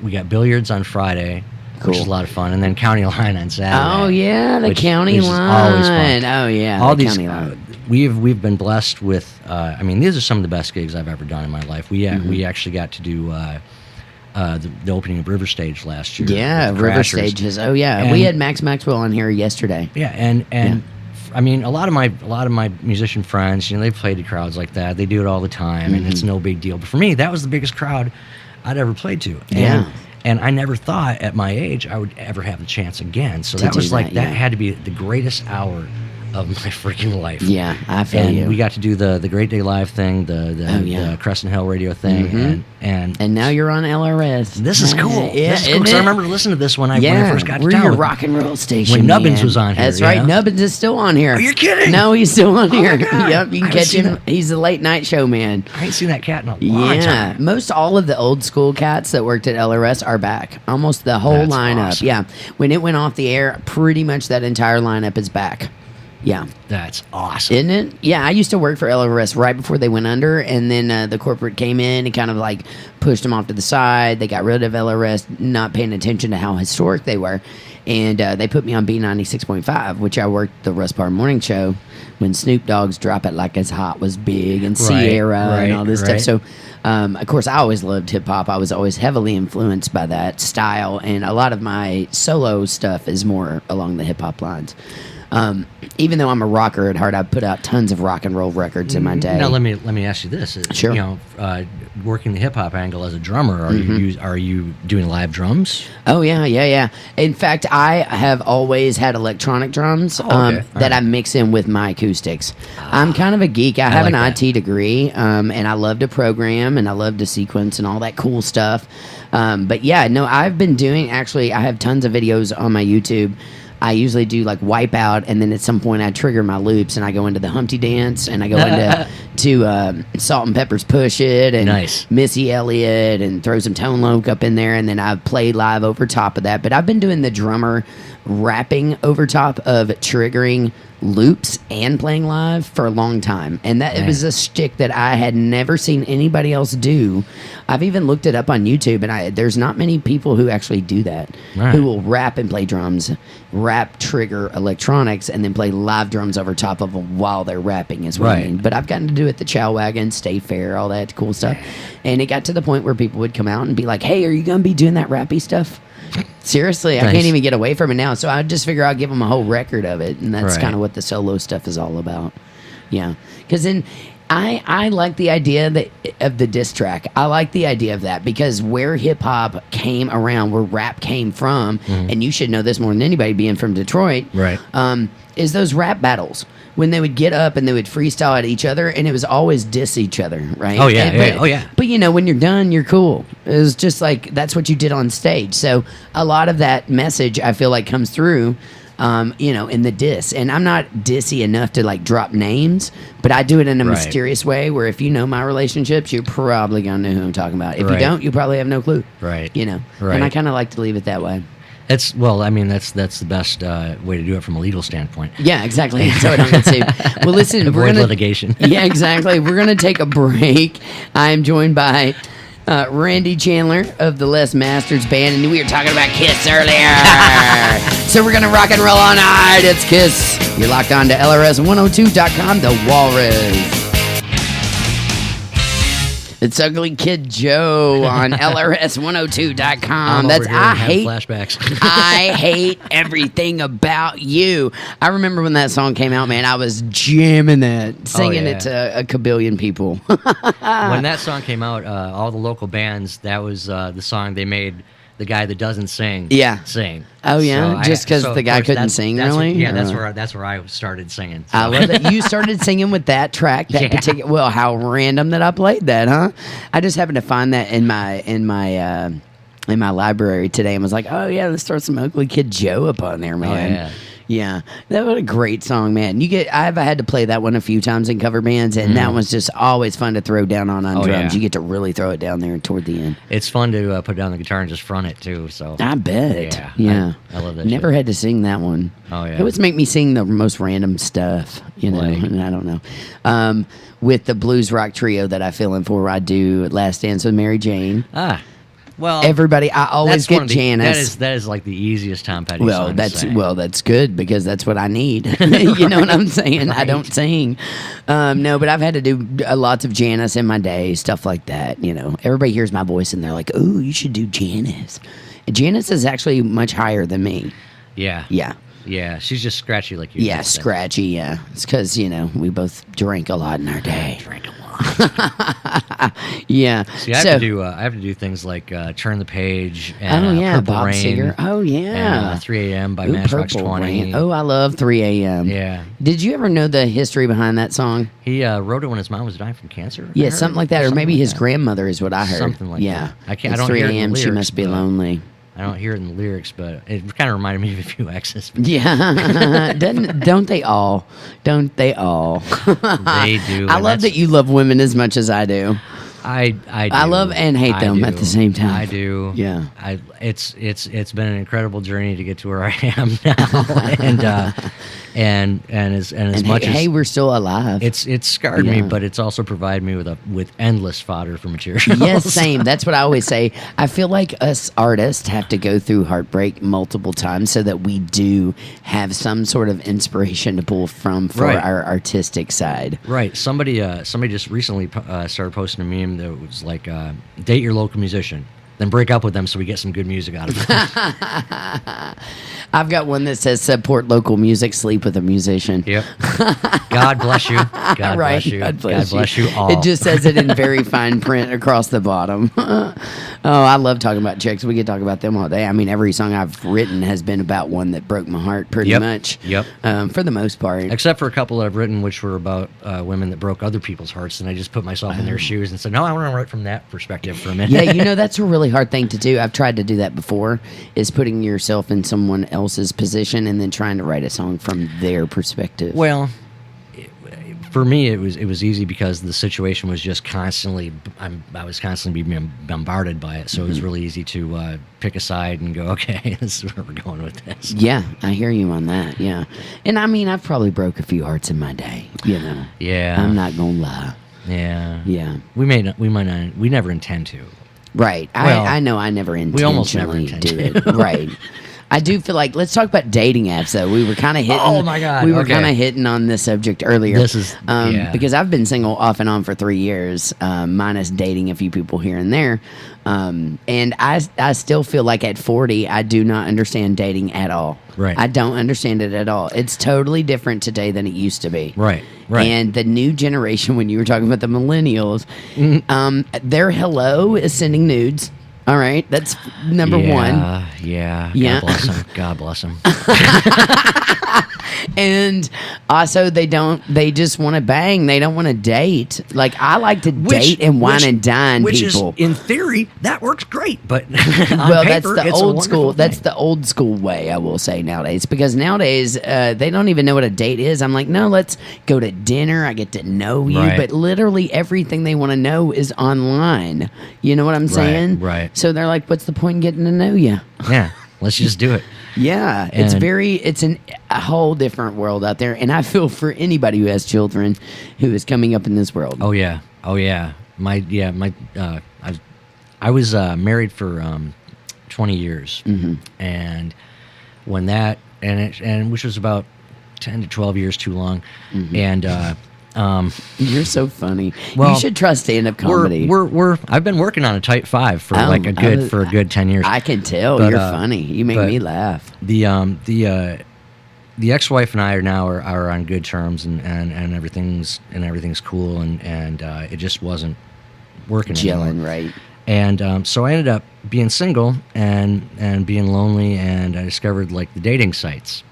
we got billiards on Friday, which is a lot of fun, and then County Line on Saturday. Oh yeah, the County Line. Always fun. Oh yeah, all these. County Line. We've been blessed with. These are some of the best gigs I've ever done in my life. We actually got to do the opening of River Stage last year. Yeah, River Stage is. Oh yeah, and we had Max Maxwell on here yesterday. Yeah, and I mean, a lot of my musician friends, they've played to crowds like that. They do it all the time, and it's no big deal. But for me, that was the biggest crowd I'd ever played to. And I never thought at my age I would ever have the chance again. So that was like that had to be the greatest hour of my freaking life. Yeah, I feel you. We got to do the Great Day Live thing, the Crescent Hill radio thing, and now you're on LRS. This is cool. Yeah, this is cool. 'Cause I remember listening to this when I first got to town. We're your rock and roll station. When Nubbins was on here. That's right. Nubbins is still on here. Are you kidding? No, he's still on here. Yep, you can catch him. That. He's a late night show man. I ain't seen that cat in a long time. Yeah, most all of the old school cats that worked at LRS are back. Almost the whole lineup. Awesome. Yeah, when it went off the air, pretty much that entire lineup is back. Yeah. That's awesome. Isn't it? Yeah, I used to work for LRS right before they went under, and then the corporate came in and kind of like pushed them off to the side. They got rid of LRS, not paying attention to how historic they were, and they put me on B96.5, which I worked the Russ Parr Morning Show when Snoop Dogg's Drop It Like It's Hot was big, and Sierra and all this stuff. So, of course, I always loved hip-hop. I was always heavily influenced by that style, and a lot of my solo stuff is more along the hip-hop lines. Even though I'm a rocker at heart, I put out tons of rock and roll records in my day. Now let me ask you this: Sure. Working the hip hop angle as a drummer, are you doing live drums? Oh yeah. In fact, I have always had electronic drums that I mix in with my acoustics. I'm kind of a geek. I have an IT degree, and I love to program and I love to sequence and all that cool stuff. But yeah, no, I've been doing. Actually, I have tons of videos on my YouTube. I usually do like Wipeout, and then at some point I trigger my loops and I go into the Humpty Dance and I go into Salt and Pepper's Push It and Missy Elliott and throw some Tone Loc up in there, and then I play live over top of that. But I've been doing the drummer rapping over top of triggering loops and playing live for a long time, and that it was a shtick that I had never seen anybody else do. I've even looked it up on YouTube, and there's not many people who actually do that, who will rap and play drums, rap trigger electronics, and then play live drums over top of them while they're rapping is what I mean. But I've gotten to do it the Chow Wagon, Stay Fair, all that cool stuff, and it got to the point where people would come out and be like, "Hey, are you gonna be doing that rappy stuff?" Seriously, I can't even get away from it now. So I just figure I'll give them a whole record of it, and that's kind of what the solo stuff is all about. Yeah, because then I like the idea of the diss track. I like the idea of that because where hip hop came around, where rap came from, and you should know this more than anybody, being from Detroit, is those rap battles. When they would get up and they would freestyle at each other, and it was always diss each other, right? Oh yeah, But when you're done, you're cool. It was just like that's what you did on stage. So a lot of that message I feel like comes through, in the diss. And I'm not dissy enough to like drop names, but I do it in a mysterious way where if you know my relationships, you're probably gonna know who I'm talking about. If you don't, you probably have no clue. Right. And I kind of like to leave it that way. That's the best way to do it from a legal standpoint. Yeah, exactly. So I don't get sued. Well, listen, avoid litigation. Yeah, exactly. We're gonna take a break. I am joined by Randy Chandler of the Les Masters Band, and we were talking about Kiss earlier. So we're gonna rock and roll all night. It's Kiss. You're locked on to LRS102.com, The Walrus. It's Ugly Kid Joe on LRS102.com. I hate flashbacks. I hate everything about you. I remember when that song came out, man. I was jamming that, singing it to a kabillion people. When that song came out, all the local bands, that was the song they made. The guy that doesn't sing, sing. Oh yeah, so just because the guy couldn't sing, really? That's where I started singing. So. I love that you started singing with that track, that particular. Well, how random that I played that, huh? I just happened to find that in my library today and was like, oh yeah, let's throw some Ugly Kid Joe up on there, man. Oh, yeah. Yeah, that was a great song, man. I've had to play that one a few times in cover bands, and that one's just always fun to throw down on drums. Yeah. You get to really throw it down there toward the end. It's fun to put down the guitar and just front it too. So I bet. Yeah. I love that. Never had to sing that one. Oh yeah. It always make me sing the most random stuff, and I don't know. With the blues rock trio that I fill in for, I do Last Dance with Mary Jane. Well, everybody, I always get Janice. That is like the easiest Tom Petty well, song that's to say. that's good because that's what I need. You know what I'm saying? Right. I don't sing. No, but I've had to do lots of Janice in my day, stuff like that. You know, everybody hears my voice and they're like, "Oh, you should do Janice." Janice is actually much higher than me. Yeah. Yeah. Yeah, she's just scratchy like you. Yeah, scratchy. Yeah, it's because we both drank a lot in our day. Drank a lot. Yeah. See, I have to do things like Turn the Page and Purple Bob Rain. Seger. Oh yeah, and 3 a.m. by Matchbox 20. Rain. Oh, I love 3 a.m. Yeah. Did you ever know the history behind that song? He wrote it when his mom was dying from cancer. Yeah, something like that, or maybe his grandmother is what I heard. Something like that. I don't 3 hear it in a.m. the She lyrics, must be but- lonely. I don't hear it in the lyrics, but it kind of reminded me of a few exes. Yeah, don't they all? Don't they all? They do. I love that you love women as much as I do. I do. I love and hate them at the same time. I do. Yeah. It's been an incredible journey to get to where I am now, and as much as hey, we're still alive. it's scarred me, Yeah. but it's also provided me with endless fodder for material. Yes, same. That's what I always say. I feel like us artists have to go through heartbreak multiple times so that we do have some sort of inspiration to pull from for Right. our artistic side. Right. Somebody just recently started posting a meme that was like, date your local musician, then break up with them so we get some good music out of it. I've got one that says support local music, sleep with a musician. Yep. God bless you. God Right. bless you. God bless you all. It just says it in very fine print across the bottom. Oh, I love talking about chicks. We could talk about them all day. I mean, every song I've written has been about one that broke my heart pretty Yep. much. Yep. For the most part. Except for a couple that I've written which were about women that broke other people's hearts, and I just put myself in their shoes and said, no, I want to write from that perspective for a minute. Yeah, that's a really hard thing to do. I've tried to do that before, is putting yourself in someone else's position and then trying to write a song from their perspective. Well, for me, it was easy because the situation was just constantly. I was constantly being bombarded by it, so it was really easy to pick a side and go, okay, this is where we're going with this. Yeah, I hear you on that. Yeah, and I mean, I've probably broke a few hearts in my day. Yeah, I'm not gonna lie. Yeah, Yeah, we might not. We never intend to. Right. Well, I know I never intentionally we almost never intend do to. it. Right. I do feel like, let's talk about dating apps, though. We were kind of hitting. Oh, my God. We were Okay. kind of hitting on this subject earlier. This is yeah. Because I've been single off and on for 3 years, minus dating a few people here and there. And I still feel like at 40, I do not understand dating at all. Right. I don't understand it at all. It's totally different today than it used to be. Right. And the new generation, when you were talking about the millennials, their hello is sending nudes. All right, that's number one. Yeah. Yeah. God bless them. And also, they just want to bang. They don't want to date. Like, I like to date and wine and dine people. Which is, in theory, that works great, but on Well, paper, that's the it's a old wonderful school. thing. That's the old school way, I will say nowadays. Because nowadays, they don't even know what a date is. I'm like, no, let's go to dinner. I get to know you. Right. But literally everything they want to know is online. You know what I'm saying? Right. So they're like, what's the point in getting to know you? Yeah, let's just do it. Yeah, And- it's a whole different world out there, and I feel for anybody who has children who is coming up in this world. Oh yeah. I was married for 20 years, and when that and which was about 10 to 12 years too long, and You're so funny. Well, you should try stand-up comedy. I've been working on a type 5 for Oh, like a good 10 years. I can tell But, you're funny. You make but me laugh. The ex-wife and I are on good terms, and everything's cool, and it just wasn't working anymore. Gelling, right? And so I ended up being single and being lonely, and I discovered like the dating sites.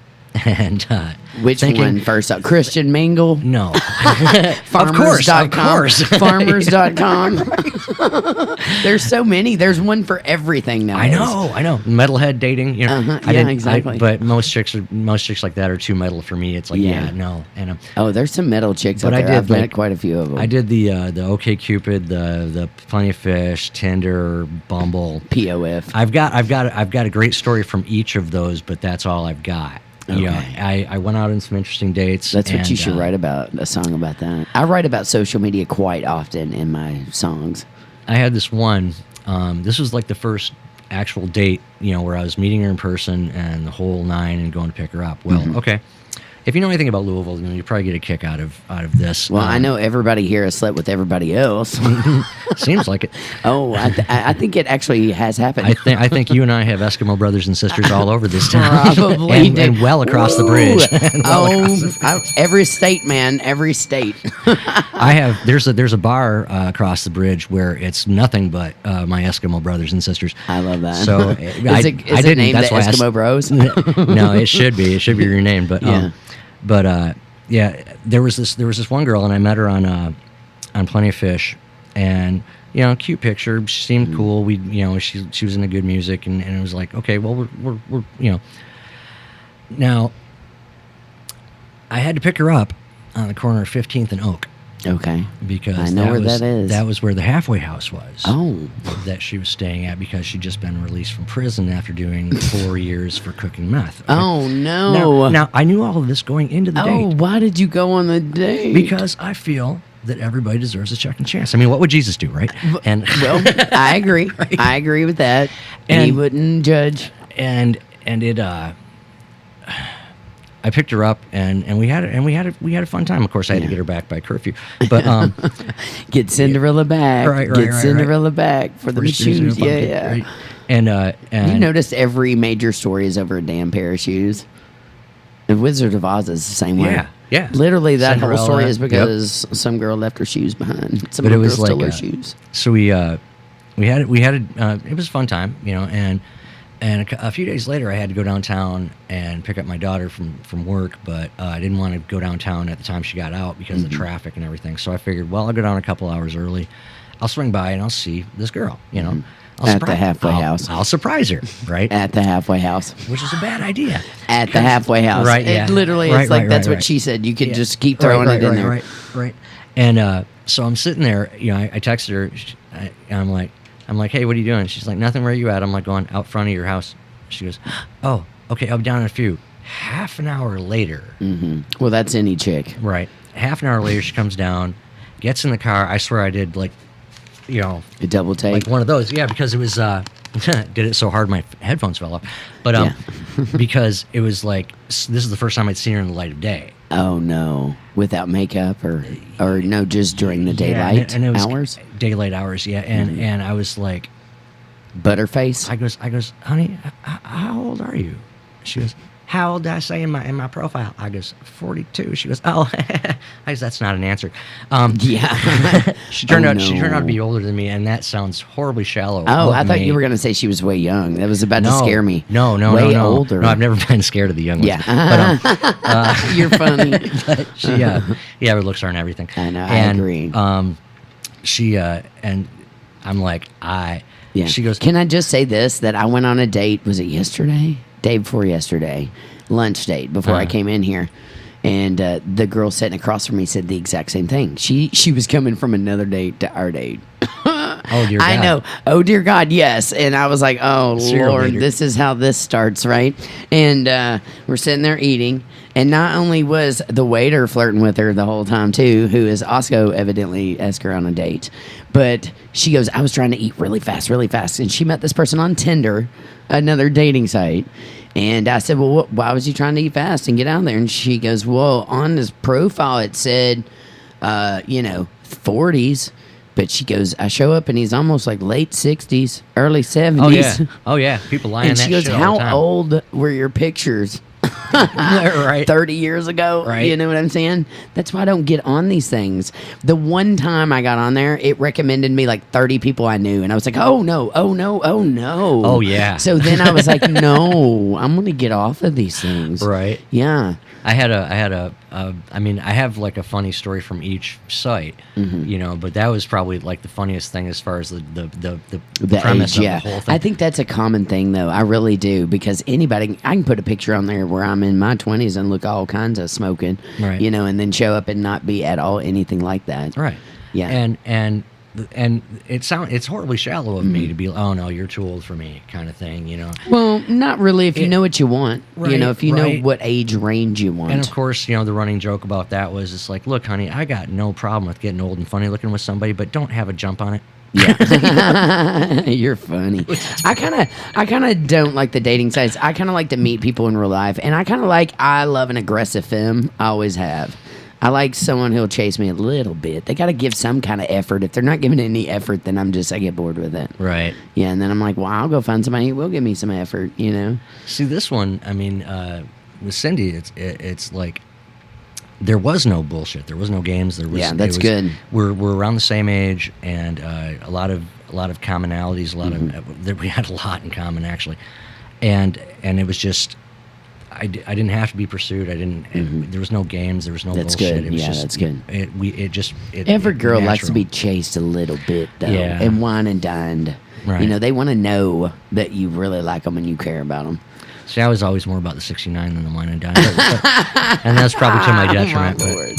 And Which one first up? Christian Mingle? No. Farmers.com. Of course. Farmers.com. There's so many. There's one for everything now. I know. Metalhead dating, you know. Yeah, exactly. But most chicks like that are too metal for me. It's like, Yeah. no. And Oh, there's some metal chicks But out I there. did, I've met like- quite a few of them. I did the OkCupid, the Plenty of Fish, Tinder, Bumble. POF. I've got a great story from each of those, but that's all I've got. Okay. Yeah, I went out on some interesting dates. That's what and, you should write about, a song about that. I write about social media quite often in my songs. I had this one This was like the first actual date, where I was meeting her in person and the whole nine and going to pick her up. Well, okay. If you know anything about Louisville, you probably get a kick out of this. Well, I know everybody here has slept with everybody else. Seems like it. Oh, I think it actually has happened. I think you and I have Eskimo brothers and sisters all over this town, probably, and well across the bridge. Every state, man, every state. I have. There's a bar across the bridge where it's nothing but my Eskimo brothers and sisters. I love that. So is it named the Eskimo Bros? No, it should be. It should be renamed, but. Yeah. There was this one girl, and I met her on Plenty of Fish, and cute picture. She seemed cool. She was into good music, and it was like, okay, well, we're Now, I had to pick her up on the corner of 15th and Oak. Okay. Because I know where that is. That was where the halfway house was. Oh. That she was staying at because she'd just been released from prison after doing 4 years for cooking meth. Okay? Oh, no. Now, I knew all of this going into the date. Oh, why did you go on the date? Because I feel that everybody deserves a second chance. I mean, what would Jesus do, right? And well, I agree. Right? I agree with that. And he wouldn't judge. And it I picked her up and we had a fun time. Of course, I had to get her back by curfew. But get Cinderella back. Get Cinderella back for the shoes. Yeah. Right. And you noticed every major story is over a damn pair of shoes. The Wizard of Oz is the same way. Yeah. Literally, that Cinderella, whole story is because some girl left her shoes behind. Some girl stole her shoes. So we had it was a fun time, and a few days later, I had to go downtown and pick up my daughter from work, but I didn't want to go downtown at the time she got out because of the traffic and everything. So I figured, well, I'll go down a couple hours early. I'll swing by and I'll see this girl, At the halfway house. I'll surprise her, right? At the halfway house. Which is a bad idea. At the halfway house. Right, yeah. It literally is like that's what she said. You could just keep throwing it in there. Right. And so I'm sitting there, I texted her. I'm like, hey, what are you doing? She's like, nothing. Where are you at? I'm like, going out front of your house. She goes, oh, okay, I'll be down in a few. Half an hour later. Mm-hmm. Well, that's any chick. Right. Half an hour later, she comes down, gets in the car. I swear I did, like, a double take. Like one of those. Yeah, because it was, did it so hard my headphones fell off. But because it was like, this is the first time I'd seen her in the light of day. Oh, no. Without makeup or no, just during the daylight hours? Daylight hours, yeah. And I was like, Butterface? I goes, honey, how old are you? She goes, how old did I say in my profile? I goes, 42. She goes, oh, I guess that's not an answer. Yeah. She turned out to be older than me, and that sounds horribly shallow. Oh, I thought you were going to say she was way young. That was about to scare me. No. Way older. No, I've never been scared of the young ones. Yeah. But, you're funny. But she, her looks are and everything. I know. I agree. She, and I'm like, yeah. She goes, can I just say this, that I went on a date, was it yesterday? Day before yesterday. Lunch date before I came in here. And the girl sitting across from me said the exact same thing. She was coming from another date to our date. Oh, dear God. I know. Oh, dear God, yes. And I was like, oh, Lord, later. this is how this starts, right? And we're sitting there eating. And not only was the waiter flirting with her the whole time, too, who is also evidently asked her on a date, but she goes, I was trying to eat really fast. And she met this person on Tinder, another dating site. And I said, well, why was you trying to eat fast and get out there? And she goes, well, on his profile, it said, 40s. But she goes, I show up and he's almost like late 60s, early 70s. Oh, yeah. People lying and that she goes, shit all the time. how old were your pictures? Right. 30 years ago. Right. You know what I'm saying? That's why I don't get on these things. The one time I got on there, it recommended me like 30 people I knew. And I was like, oh, no. Oh, yeah. So then I was like, no, I'm going to get off of these things. Right. Yeah. I have like a funny story from each site, but that was probably like the funniest thing as far as the premise age, of the whole thing. I think that's a common thing, though. I really do, because I can put a picture on there where I'm in my 20s and look all kinds of smoking, right. And then show up and not be at all anything like that. Right. Yeah. And and it's horribly shallow of me to be, oh no, you're too old for me, kind of thing, you know. Well, not really. If you know what you want, right, you know, if you know what age range you want. And of course, you know, the running joke about that was, it's like, look, honey, I got no problem with getting old and funny looking with somebody, but don't have a jump on it. Yeah, you're funny. I kind of don't like the dating sites. I kind of like to meet people in real life, and I love an aggressive femme. I always have. I like someone who'll chase me a little bit. They got to give some kind of effort. If they're not giving any effort, then I get bored with it. Right. Yeah, and then I'm like, well, I'll go find somebody who will give me some effort, you know? See, this one, I mean, with Cindy, it's like, there was no bullshit. There was no games. That's good. We're around the same age, and a lot of commonalities. We had a lot in common, actually, and it was just, I didn't have to be pursued. I didn't. There was no games. There was no that's bullshit. Good. It was that's good. Every girl likes to be chased a little bit, though, and wine and dined. Right. You know, they want to know that you really like them and you care about them. See, I was always more about the 69 than the wine and dine, and that's probably to my detriment.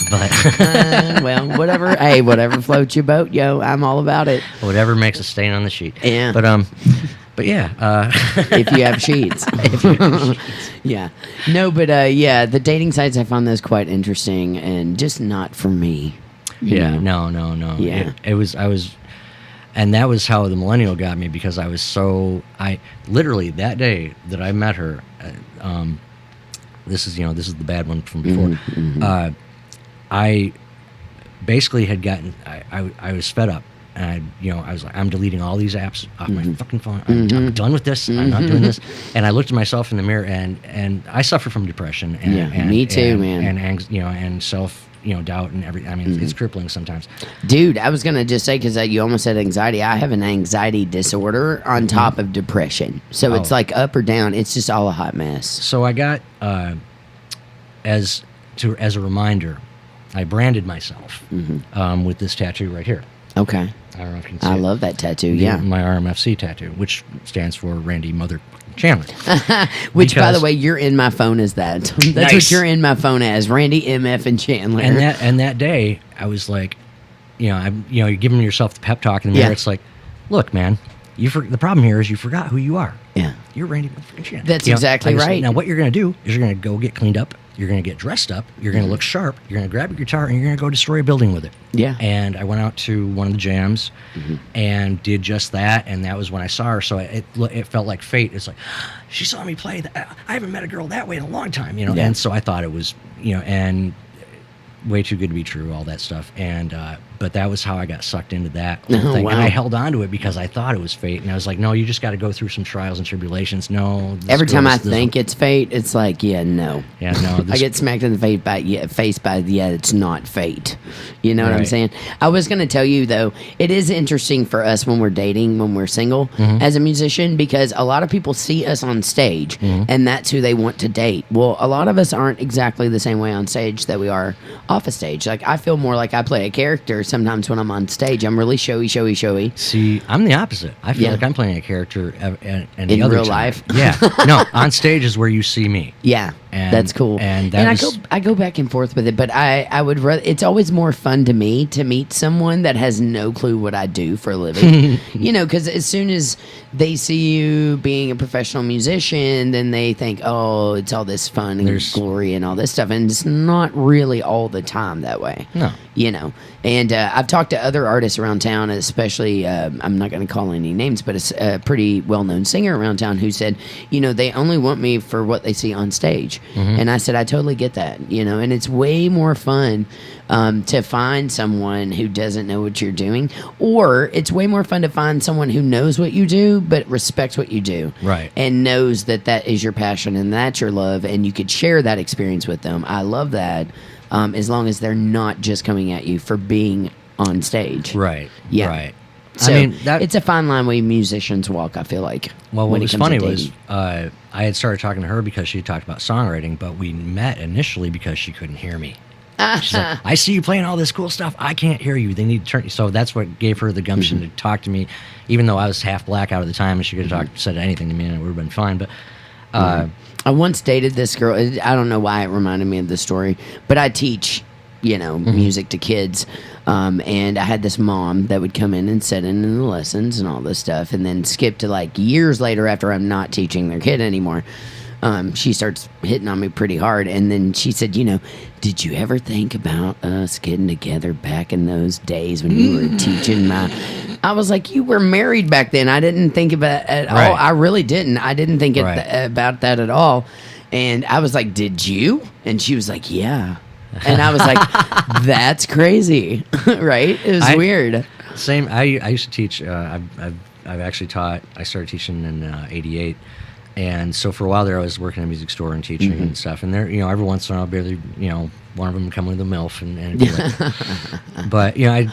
But well, whatever. Hey, whatever floats your boat, yo. I'm all about it. Whatever makes a stain on the sheet. Yeah. But yeah. If you have sheets. Yeah. No, but the dating sites, I found those quite interesting and just not for me. Yeah. No. Yeah. And that was how the millennial got me, because I literally that day that I met her, this is the bad one from before. I basically had gotten, I was fed up, and I was like, I'm deleting all these apps off my fucking phone. I'm done with this. I'm not doing this. And I looked at myself in the mirror, and I suffer from depression. And me too, man. And self. Doubt and everything. I mean, it's crippling sometimes. Dude, I was going to just say, because you almost said anxiety. I have an anxiety disorder on top of depression. So it's like up or down. It's just all a hot mess. So I got, as a reminder, I branded myself with this tattoo right here. Okay. I don't know if you can see I it. love that tattoo, yeah. My RMFC tattoo, which stands for Randy Mother Chandler. Which, by the way, you're in my phone as that. That's nice. What you're in my phone as, Randy, MF, and Chandler. And that day, I was like, you're giving yourself the pep talk in the mirror. It's like, look, man, the problem here is you forgot who you are. Yeah. You're Randy Chandler. That's exactly right. Now, what you're going to do is you're going to go get cleaned up. You're going to get dressed up. You're going to look sharp. You're going to grab your guitar, and you're going to go destroy a building with it. Yeah. And I went out to one of the jams and did just that, and that was when I saw her. So it felt like fate. It's like, she saw me play. I haven't met a girl that way in a long time, Yeah. And so I thought it was, and way too good to be true, all that stuff. And but that was how I got sucked into that whole thing. Wow. And I held on to it because I thought it was fate. And I was like, no, you just got to go through some trials and tribulations. No. Every time I think it's fate, it's like, no. Yeah, no. I get smacked in the face by, it's not fate. You know what I'm saying? I was going to tell you, though, it is interesting for us when we're dating, when we're single, as a musician, because a lot of people see us on stage, and that's who they want to date. Well, a lot of us aren't exactly the same way on stage that we are off a stage. Like, I feel more like I play a character sometimes when I'm on stage. I'm really showy. See, I'm the opposite. I feel like I'm playing a character and the in other real time. life. Yeah. No, on stage is where you see me. Yeah. That's cool. And I go back and forth with it, but I would rather, it's always more fun to me to meet someone that has no clue what I do for a living. Because as soon as they see you being a professional musician, then they think, oh, it's all this fun and glory and all this stuff. And it's not really all the time that way. No. And I've talked to other artists around town, especially, I'm not going to call any names, but a pretty well-known singer around town who said, they only want me for what they see on stage. And I said, I totally get that, and it's way more fun to find someone who doesn't know what you're doing, or it's way more fun to find someone who knows what you do, but respects what you do. Right. And knows that is your passion and that's your love, and you could share that experience with them. I love that. As long as they're not just coming at you for being on stage. Right. Yeah. Right. So it's a fine line we musicians walk, I feel like. Well, what was funny was I had started talking to her because she talked about songwriting, but we met initially because she couldn't hear me. She's like, I see you playing all this cool stuff. I can't hear you. They need to turn. So that's what gave her the gumption to talk to me, even though I was half black out of the time and she could have said anything to me and it would have been fine. But I once dated this girl. I don't know why it reminded me of this story, but I teach music to kids. And I had this mom that would come in and sit in the lessons and all this stuff, and then skip to like years later after I'm not teaching their kid anymore. She starts hitting on me pretty hard, and then she said, did you ever think about us getting together back in those days when you were teaching I was like, you were married back then. I didn't think about it at all. I really didn't. I didn't think about that at all. And I was like, did you? And she was like, yeah. And I was like, that's crazy, right? It was weird. Same. I used to teach. I've actually taught. I started teaching in '88. And so for a while there, I was working in a music store and teaching and stuff. And there, every once in a while, barely, one of them would come with a MILF, and but I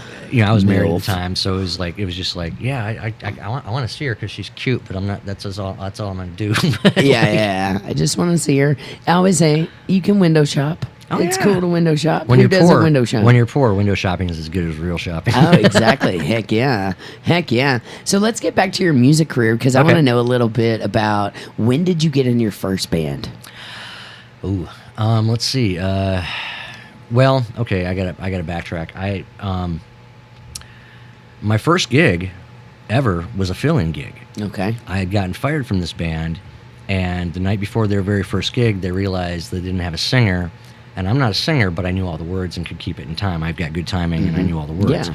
was married at the time, so it was just like, I want to see her because she's cute, but I'm not. That's all I'm gonna do. Yeah. I just want to see her. I always say you can window shop. Oh, it's cool to window shop. Who doesn't window shop? When you're poor, window shopping is as good as real shopping. Oh, exactly. Heck yeah. So let's get back to your music career, because I want to know a little bit about, when did you get in your first band? Ooh, let's see. Well, okay, I gotta backtrack. My first gig ever was a fill-in gig. Okay. I had gotten fired from this band, and the night before their very first gig, they realized they didn't have a singer. And I'm not a singer, but I knew all the words and could keep it in time. I've got good timing, and I knew all the words. Yeah.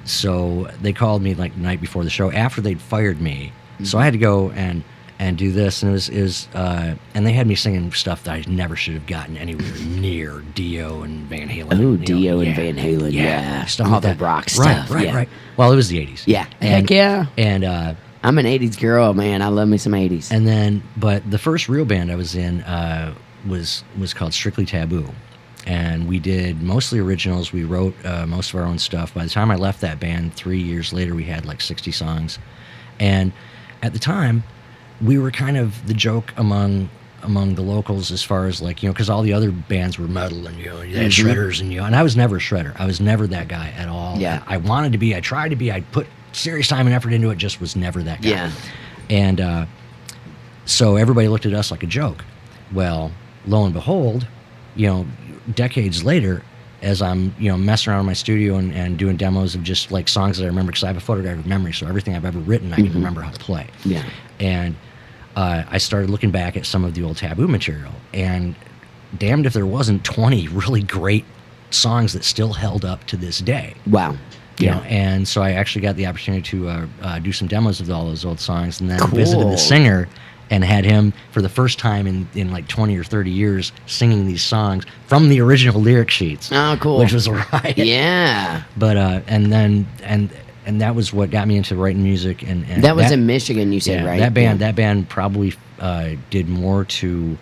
So they called me like the night before the show after they'd fired me. So I had to go and do this, and it was and they had me singing stuff that I never should have gotten anywhere near Dio and Van Halen. Oh, Dio and Van Halen, yeah. Stuff all like the that. rock stuff. Right. Well, it was the 80s. Yeah. Heck yeah. And I'm an 80s girl, man. I love me some 80s. And then, but the first real band I was in was called Strictly Taboo, and we did mostly originals. We wrote most of our own stuff. By the time I left that band 3 years later, we had like 60 songs, and at the time we were kind of the joke among the locals, as far as like, because all the other bands were metal, and they had shredders, and I was never a shredder. I was never that guy at all. Yeah. I wanted to be. I tried to be. I put serious time and effort into it. Just was never that guy. Yeah. And so everybody looked at us like a joke. Well, lo and behold, decades later, as I'm, messing around in my studio and doing demos of just like songs that I remember, because I have a photographic memory, so everything I've ever written, I can remember how to play. Yeah. And I started looking back at some of the old Taboo material, and damned if there wasn't 20 really great songs that still held up to this day. Wow. Yeah. And so I actually got the opportunity to do some demos of all those old songs, and then visited the singer and had him for the first time in like 20 or 30 years singing these songs from the original lyric sheets. Oh, cool. Which was a riot. Yeah. But and that was what got me into writing music, and that was in Michigan, you said, right? That band probably did more to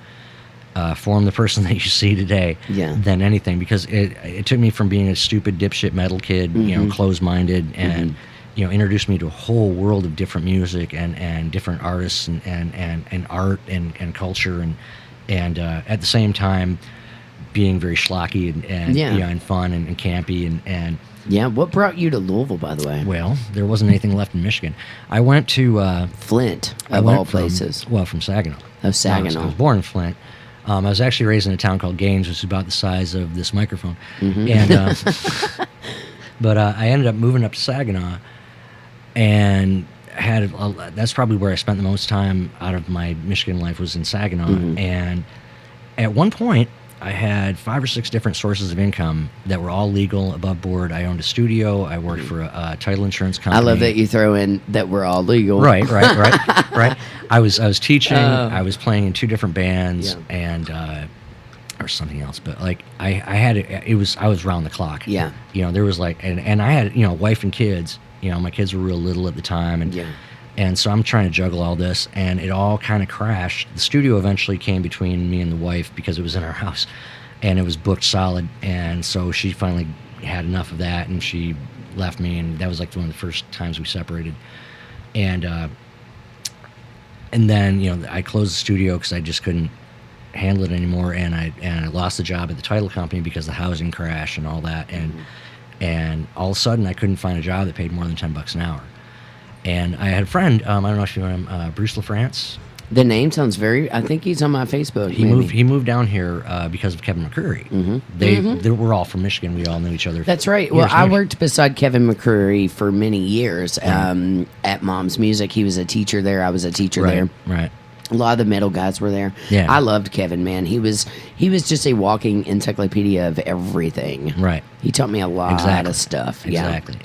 form the person that you see today than anything, because it took me from being a stupid dipshit metal kid, closed-minded, and introduced me to a whole world of different music and different artists and art and culture, and at the same time being very schlocky and fun and campy and yeah. What brought you to Louisville, by the way? Well, there wasn't anything left in Michigan. I went to Flint, of all places. From Saginaw. Oh, Saginaw. I was born in Flint. I was actually raised in a town called Gaines, which is about the size of this microphone. And but I ended up moving up to Saginaw, and that's probably where I spent the most time out of my Michigan life, was in Saginaw. And at one point, I had 5 or 6 different sources of income that were all legal, above board. I owned a studio. I worked for a title insurance company. I love that you throw in that we're all legal. Right. I was teaching. I was playing in 2 different bands, and or something else. But like I was round the clock. Yeah. There was like, and I had wife and kids. My kids were real little at the time, and so I'm trying to juggle all this, and it all kind of crashed. The studio eventually came between me and the wife, because it was in our house, and it was booked solid. And so she finally had enough of that, and she left me, and that was like one of the first times we separated. And then I closed the studio because I just couldn't handle it anymore, and I lost the job at the title company because of the housing crash and all that, and all of a sudden I couldn't find a job that paid more than $10 an hour. And I had a friend, I don't know if you know him, Bruce LaFrance. The name sounds very. I think he's on my Facebook. He moved down here because of Kevin McCreary. They were all from Michigan. We all knew each other. That's right. Well, I worked beside Kevin McCreary for many years at Mom's Music. He was a teacher there. I was a teacher there. Right. A lot of the metal guys were there. Yeah. I loved Kevin, man. He was just a walking encyclopedia of everything. Right. He taught me a lot of stuff. Exactly.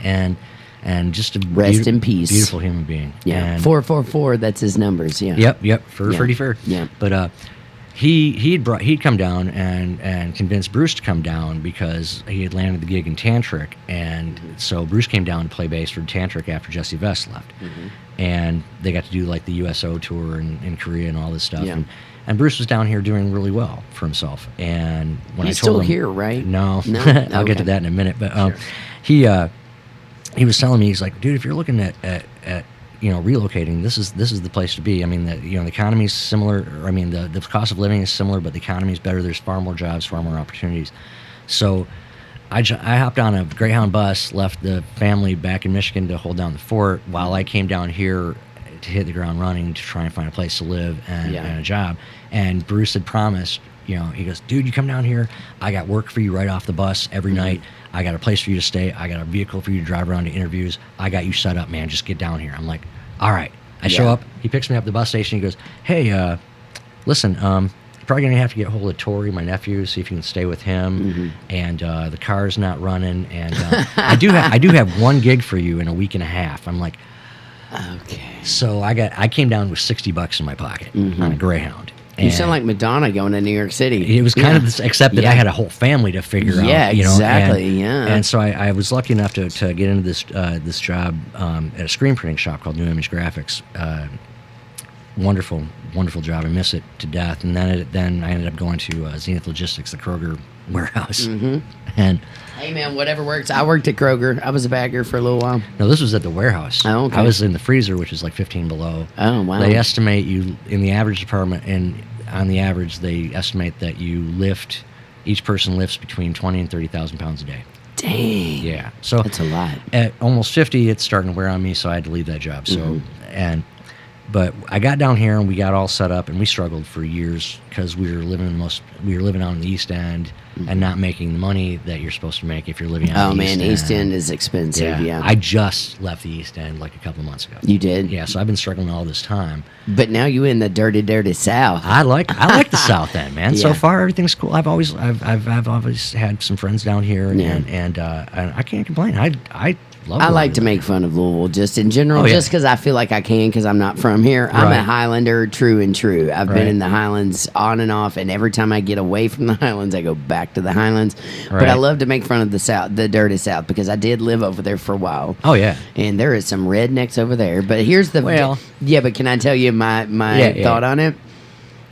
And just a rest in peace, beautiful human being. Yeah. And 444. That's his numbers. Yeah. Yep. Freddie Fur. Yeah. But he'd come down and convinced Bruce to come down because he had landed the gig in Tantric, and so Bruce came down to play bass for Tantric after Jesse Vest left, and they got to do like the USO tour in Korea and all this stuff. Yeah. And Bruce was down here doing really well for himself. And when He's I told still him, here, right? No. I'll get to Okay. that in a minute. But Sure. he was telling me, he's like, dude, if you're looking at relocating, this is the place to be. I mean, the economy's similar. I mean, the cost of living is similar, but the economy's better. There's far more jobs, far more opportunities. So I hopped on a Greyhound bus, left the family back in Michigan to hold down the fort while I came down here to hit the ground running to try and find a place to live and a job. And Bruce had promised, he goes, dude, you come down here. I got work for you right off the bus every night. I got a place for you to stay. I got a vehicle for you to drive around to interviews. I got you set up, man. Just get down here. I'm like, all right. I show up. He picks me up at the bus station. He goes, hey, listen, you're probably going to have to get a hold of Tori, my nephew, see if you can stay with him. And the car's not running. And I do have one gig for you in a week and a half. I'm like, okay. So I came down with $60 in my pocket on a Greyhound. You sound like Madonna going to New York City. It was kind of this, except that I had a whole family to figure out. Yeah, exactly. And so I was lucky enough to get into this job at a screen printing shop called New Image Graphics. Wonderful job. I miss it to death. And then I ended up going to Zenith Logistics, the Kroger warehouse. And hey man, whatever works. I worked at Kroger. I was a bagger for a little while. no, this was at the warehouse. Oh, okay. I was in the freezer, which is like 15 below. Oh wow. They estimate you in the average department, and on the average, they estimate that each person lifts between 20 and 30,000 pounds a day. Dang. Yeah, so that's a lot. At almost 50, it's starting to wear on me, so I had to leave that job. So but I got down here and we got all set up, and we struggled for years because we were living out in the East End and not making the money that you're supposed to make if you're living out in the East End. East End is expensive. Yeah. I just left the East End like a couple of months ago. You did? Yeah, so I've been struggling all this time. But now you in the dirty South. I like the South End, man. Yeah. So far everything's cool. I've always had some friends down here, and I can't complain. I love. I like to make fun of Louisville just in general, just because I feel like I can, because I'm not from here. I'm a Highlander, true and true. I've been in the Highlands on and off, and every time I get away from the Highlands, I go back to the Highlands. But I love to make fun of the South, the dirty South, because I did live over there for a while. Oh yeah, and there is some rednecks over there. But here's the but can I tell you my thought on it?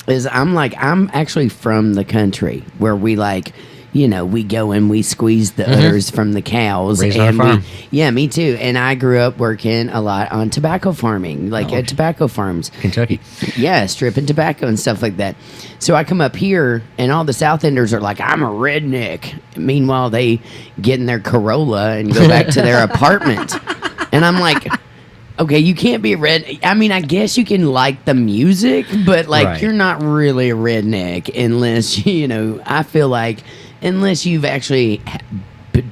Is I'm actually from the country where we we go and we squeeze the udders from the cows. Raised on a farm. Me too. And I grew up working a lot on tobacco farming, at tobacco farms. Kentucky. Yeah, stripping tobacco and stuff like that. So I come up here, and all the South Enders are like, I'm a redneck. Meanwhile, they get in their Corolla and go back to their apartment. And I'm like, okay, you can't be a I mean, I guess you can like the music, but you're not really a redneck unless, I feel like unless you've actually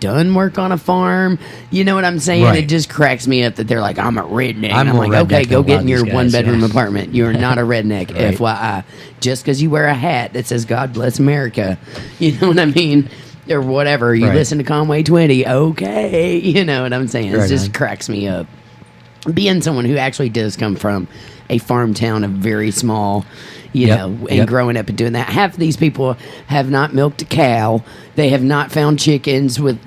done work on a farm. You know what I'm saying? Right. It just cracks me up that they're like, I'm a redneck. I'm like, redneck okay, go than a get lot in of your these guys, one-bedroom apartment. You're not a redneck, Right. FYI. Just because you wear a hat that says God bless America. You know what I mean? Or whatever. You listen to Conway 20. Okay. You know what I'm saying? It just cracks me up. Being someone who actually does come from a farm town, a very small, and growing up and doing that. Half of these people have not milked a cow. They have not found chickens with,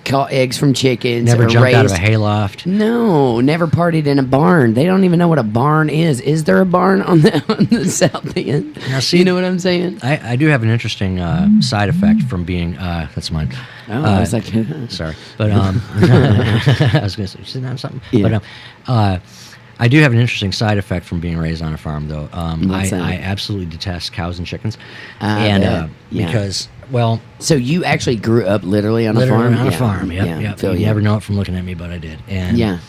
caught eggs from chickens. Never or jumped out of raised. a hayloft. No, never partied in a barn. They don't even know what a barn is. Is there a barn on the South End? Now, see, you know what I'm saying? I do have an interesting side effect from being. That's mine. Oh, I was like, sorry, but I was going to say, you didn't have something. Yeah. But I do have an interesting side effect from being raised on a farm, though. What's that? I absolutely detest cows and chickens, because So you actually grew up literally on a farm? on a farm. Yep. You you never know it from looking at me, but I did. And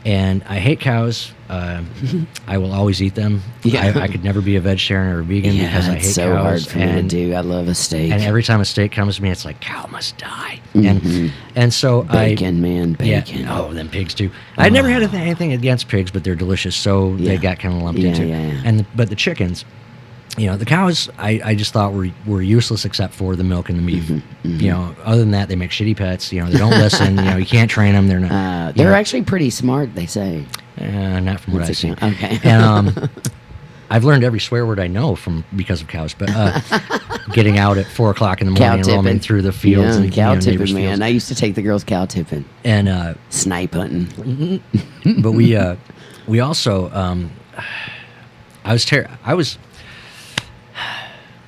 And I hate cows. I will always eat them. Yeah. I could never be a vegetarian or a vegan because I hate it's so cows. hard for me to do. I love a steak. And every time a steak comes to me, it's like, cow must die. Mm-hmm. And so bacon, man, bacon. Yeah, oh, them pigs too. I never had anything against pigs, but they're delicious, so they got kind of lumped into. Yeah. But the chickens, the cows, I just thought were useless except for the milk and the meat. Mm-hmm. Other than that, they make shitty pets. They don't listen. You can't train them. They're not. They're actually pretty smart, they say. Not from what I've seen. Okay. And I've learned every swear word I know because of cows. But getting out at 4:00 in the morning and roaming through the fields and cow tipping, man. Fields. I used to take the girls cow tipping and snipe hunting. But we also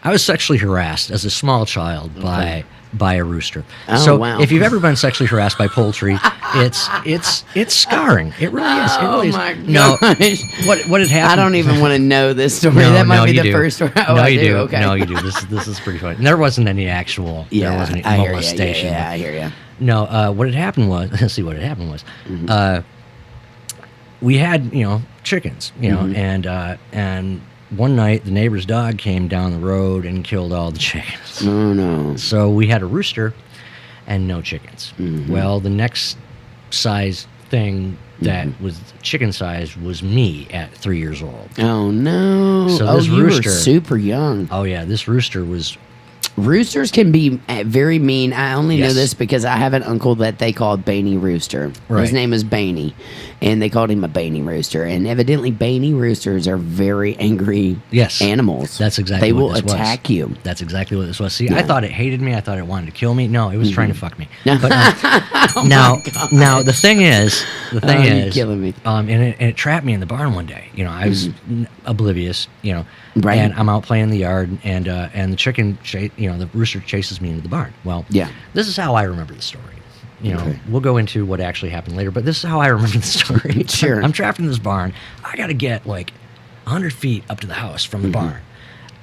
I was sexually harassed as a small child by a rooster. Oh, so wow. if you've ever been sexually harassed by poultry, it's scarring. It really is. It really is. My gosh. No, what had happened? I don't even want to know this story. No, that might no, be you the do. first story. Oh, no, I you do. Okay. No, you do. This is pretty funny. And there wasn't any actual. There wasn't any molestation. Yeah, I hear you. No, what had happened was. Let's see what had happened was. Mm-hmm. We had chickens, and one night the neighbor's dog came down the road and killed all the chickens. Oh no! So we had a rooster and no chickens. Mm-hmm. Well, the next size thing that was chicken size was me at 3 years old. Oh no! So this you rooster, were super young. Oh yeah, this rooster was. Roosters can be very mean. I only know Yes. this because I have an uncle that they called Baney Rooster. Right. His name is Baney, and they called him a Baney Rooster. And evidently, Baney Roosters are very angry animals. That's exactly they what will this attack was. you. That's exactly what this was. See, I thought it hated me. I thought it wanted to kill me. No, it was trying to fuck me. But now the thing is, you're killing me. And it trapped me in the barn one day. I was oblivious. Right. And I'm out playing in the yard, and the chicken, the rooster chases me into the barn. Well, this is how I remember the story. We'll go into what actually happened later, but this is how I remember the story. Sure. I'm trapped in this barn. I got to get like 100 feet up to the house from the barn,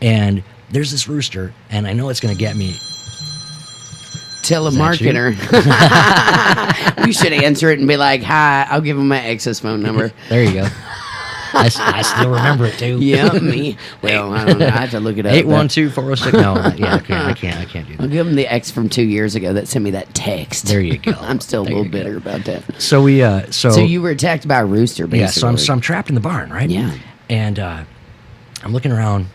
and there's this rooster, and I know it's going to get me. Telemarketer. You should answer it and be like, "Hi, I'll give him my ex's phone number." There you go. I still remember it too. Yeah, me. Well, I don't know. I have to look it up. 812-406. No, I can't do that. I'll give him the ex from 2 years ago that sent me that text. There you go. I'm still a little bitter about that. So So you were attacked by a rooster, basically. Yeah. So I'm trapped in the barn, right? Yeah. And I'm looking around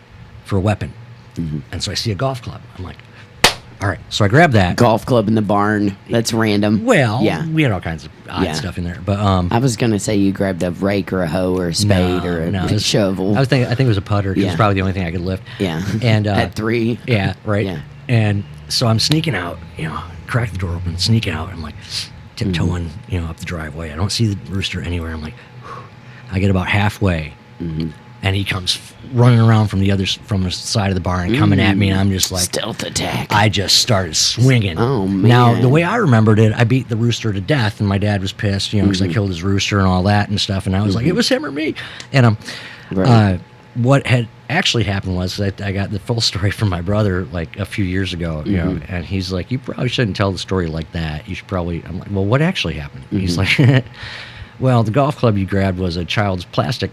for a weapon, and so I see a golf club. I'm like, all right. So I grab that golf club in the barn. That's random. Well, we had all kinds of odd stuff in there, but I was gonna say you grabbed a rake or a hoe or a spade or a shovel. I think it was a putter because it's probably the only thing I could lift. Yeah. And at 3. Yeah. Right. Yeah. And so I'm sneaking out. Crack the door open, sneak out. I'm like tiptoeing, up the driveway. I don't see the rooster anywhere. I'm like, whew. I get about halfway, and he comes running around from the side of the barn, coming at me, and I'm just like stealth attack. I just started swinging. Oh man! Now the way I remembered it, I beat the rooster to death, and my dad was pissed, because I killed his rooster and all that and stuff, and I was like, it was him or me. And what had actually happened was I got the full story from my brother like a few years ago, and he's like, you probably shouldn't tell the story like that. You should probably. I'm like, well, what actually happened? And he's like, well, the golf club you grabbed was a child's plastic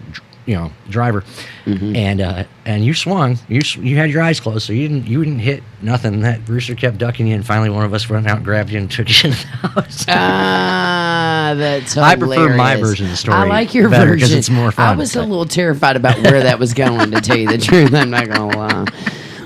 driver, and you swung. You had your eyes closed, so you didn't hit nothing. That rooster kept ducking you, and finally one of us went out and grabbed you and took you into the house. That's hilarious. I prefer my version of the story. I like your better version because it's more fun. I was a little terrified about where that was going. To tell you the truth, I'm not gonna lie.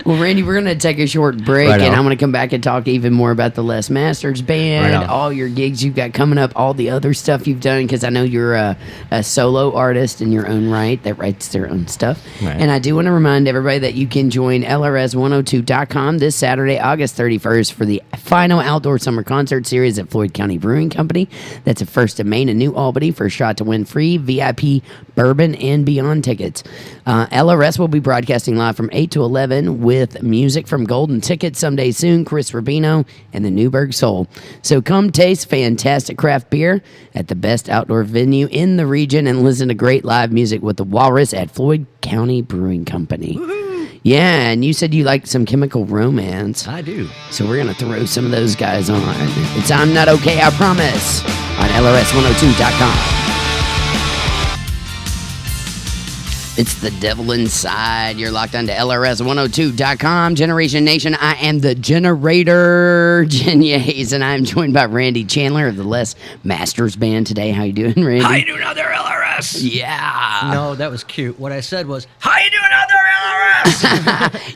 Well, Randy, we're going to take a short break, and I'm going to come back and talk even more about the Les Masters Band, all your gigs you've got coming up, all the other stuff you've done, because I know you're a solo artist in your own right that writes their own stuff. Right. And I do want to remind everybody that you can join LRS102.com this Saturday, August 31st, for the final outdoor summer concert series at Floyd County Brewing Company. That's at First of Main in New Albany for a shot to win free VIP bourbon and beyond tickets. LRS will be broadcasting live from 8 to 11 with music from Golden Ticket someday soon, Chris Rubino, and the Newburgh Soul. So come taste fantastic craft beer at the best outdoor venue in the region and listen to great live music with the Walrus at Floyd County Brewing Company. Woo-hoo. Yeah, and you said you like some Chemical Romance. I do. So we're going to throw some of those guys on. It's I'm Not Okay, I Promise on LRS102.com. It's the devil inside. You're locked onto LRS102.com. Jyneration Nation. I am the generator, Yates, and I'm joined by Randy Chandler of the Les Masters Band today. How you doing, Randy? How you doing out there, LRS? Yeah. No, that was cute. What I said was, how you doing out there,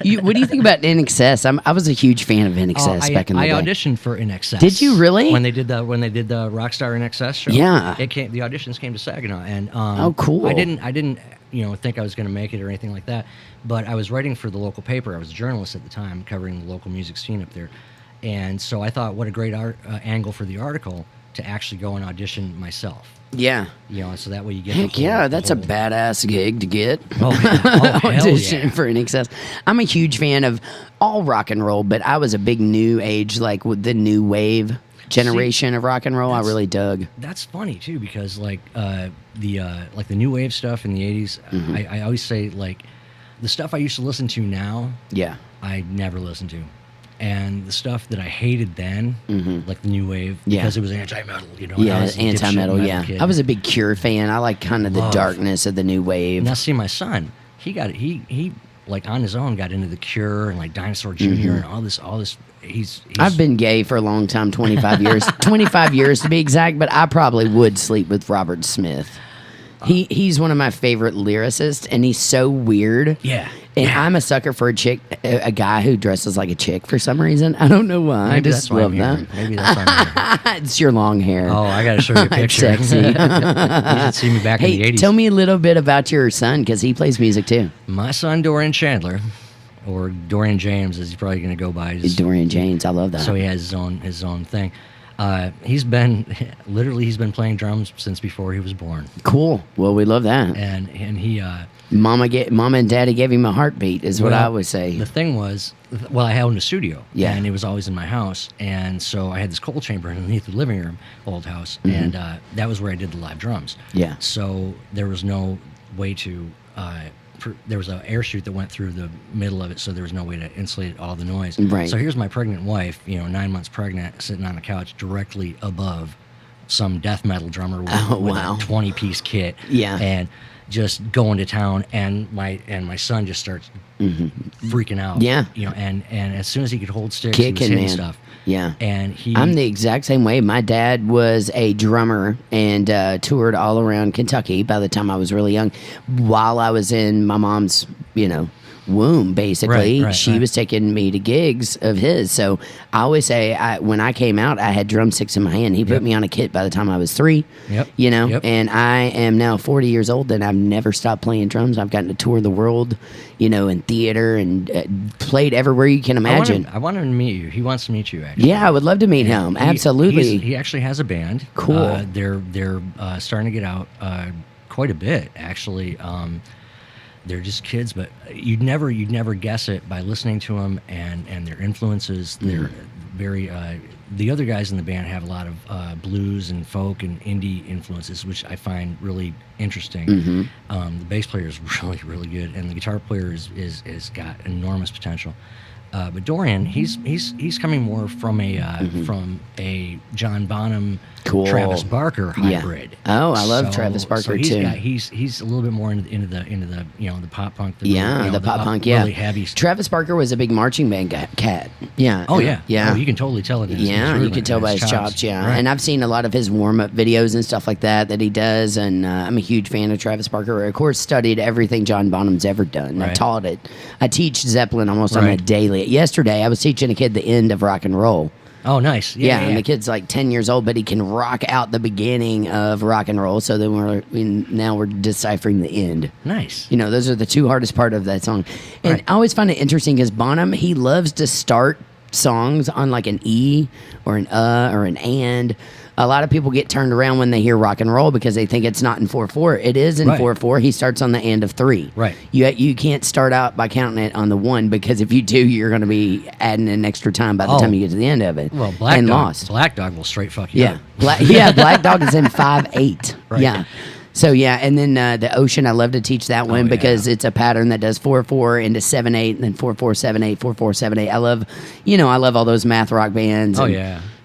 LRS? What do you think about NXS? I was a huge fan of NXS back in the day. I auditioned for NXS. Did you really? When they did the Rockstar NXS show. Yeah. The auditions came to Saginaw, and oh, cool. I didn't think I was going to make it or anything like that, but I was writing for the local paper. I was a journalist at the time, covering the local music scene up there, and so I thought, what a great angle for the article to actually go and audition myself. Yeah. So that way you get. Heck yeah, that's a badass gig to get. Oh, hell Audition yeah. for NXS. I'm a huge fan of all rock and roll, but I was a big new age, like with the new wave generation of rock and roll. I really dug. That's funny too, because like the new wave stuff in the 80s, I always say, like, the stuff I used to listen to now, I never listened to. And the stuff that I hated then, like the new wave, because it was anti-metal, anti-metal, I was a big Cure fan. I like kind of the darkness of the new wave. Now, see, my son, he like on his own got into the Cure and like Dinosaur Jr. and all this. I've been gay for a long time, 25 years. 25 years to be exact, but I probably would sleep with Robert Smith. He's one of my favorite lyricists, and he's so weird. Yeah. And I'm a sucker for a guy who dresses like a chick for some reason. I don't know why. Maybe I just love that. Maybe that's why I'm here. It's your long hair. Oh, I got to show you a picture. Sexy. You should see me back in the 80s. Tell me a little bit about your son, because he plays music too. My son, Dorian Chandler, or Dorian James, as he's probably going to go by. Dorian James, I love that. So he has his own thing. He's been playing drums since before he was born. Cool. Well, we love that. And he Mama and Daddy gave him a heartbeat, is what I would say. The thing was, I owned a studio, yeah, and it was always in my house, and so I had this coal chamber underneath the living room, old house, and that was where I did the live drums. Yeah. So there was no way to. There was an air chute that went through the middle of it, so there was no way to insulate all the noise. Right. So here's my pregnant wife, 9 months pregnant, sitting on a couch directly above some death metal drummer with a 20-piece kit. Yeah. And just going to town, and my son just starts freaking out. Yeah. And as soon as he could hold sticks, Kicking, he was hitting man. stuff. Yeah. And I'm the exact same way. My dad was a drummer and toured all around Kentucky by the time I was really young. While I was in my mom's, womb, basically, she was taking me to gigs of his. So I always say, when I came out, I had drumsticks in my hand. He put me on a kit by the time I was 3. And I am now 40 years old, and I've never stopped playing drums. I've gotten to tour the world, in theater, and played everywhere you can imagine. I want him to meet you. He wants to meet you, actually. Yeah, I would love to meet him. Absolutely. He actually has a band. Cool. They're starting to get out quite a bit, actually. They're just kids, but you'd never guess it by listening to them and their influences. They're very. The other guys in the band have a lot of blues and folk and indie influences, which I find really interesting. The bass player is really, really good, and the guitar player is got enormous potential. But Dorian, he's coming more from a John Bonham, Travis Barker hybrid. Yeah. Oh, I love Travis Barker too. He's a little bit more into the the pop punk. The pop punk. Yeah, really heavy stuff. Travis Barker was a big marching band cat. Yeah. Oh yeah. Yeah. Oh, you can totally tell it. You can tell by his chops. Yeah, right. And I've seen a lot of his warm up videos and stuff like that he does, and I'm a huge fan of Travis Barker. Of course, studied everything John Bonham's ever done. Right. I taught it. I teach Zeppelin almost on a daily. Yesterday, I was teaching a kid the end of rock and roll. Oh, nice. Yeah, and the kid's like 10 years old, but he can rock out the beginning of rock and roll. So then now we're deciphering the end. Nice. Those are the two hardest part of that song. And I always find it interesting because Bonham, he loves to start songs on like an E or an or an and. A lot of people get turned around when they hear rock and roll because they think it's not in 4/4. It is in 4/4. He starts on the and of 3. Right. You can't start out by counting it on the 1 because if you do, you're going to be adding an extra time by the time you get to the end of it. Well, Black Dog will straight fuck you up. Black Dog is in 5/8. Right. Yeah. So and then the Ocean, I love to teach that one because it's a pattern that does 4/4 into 7/8, and then 4/4 7/8 4/4 7/8. I love all those math rock bands.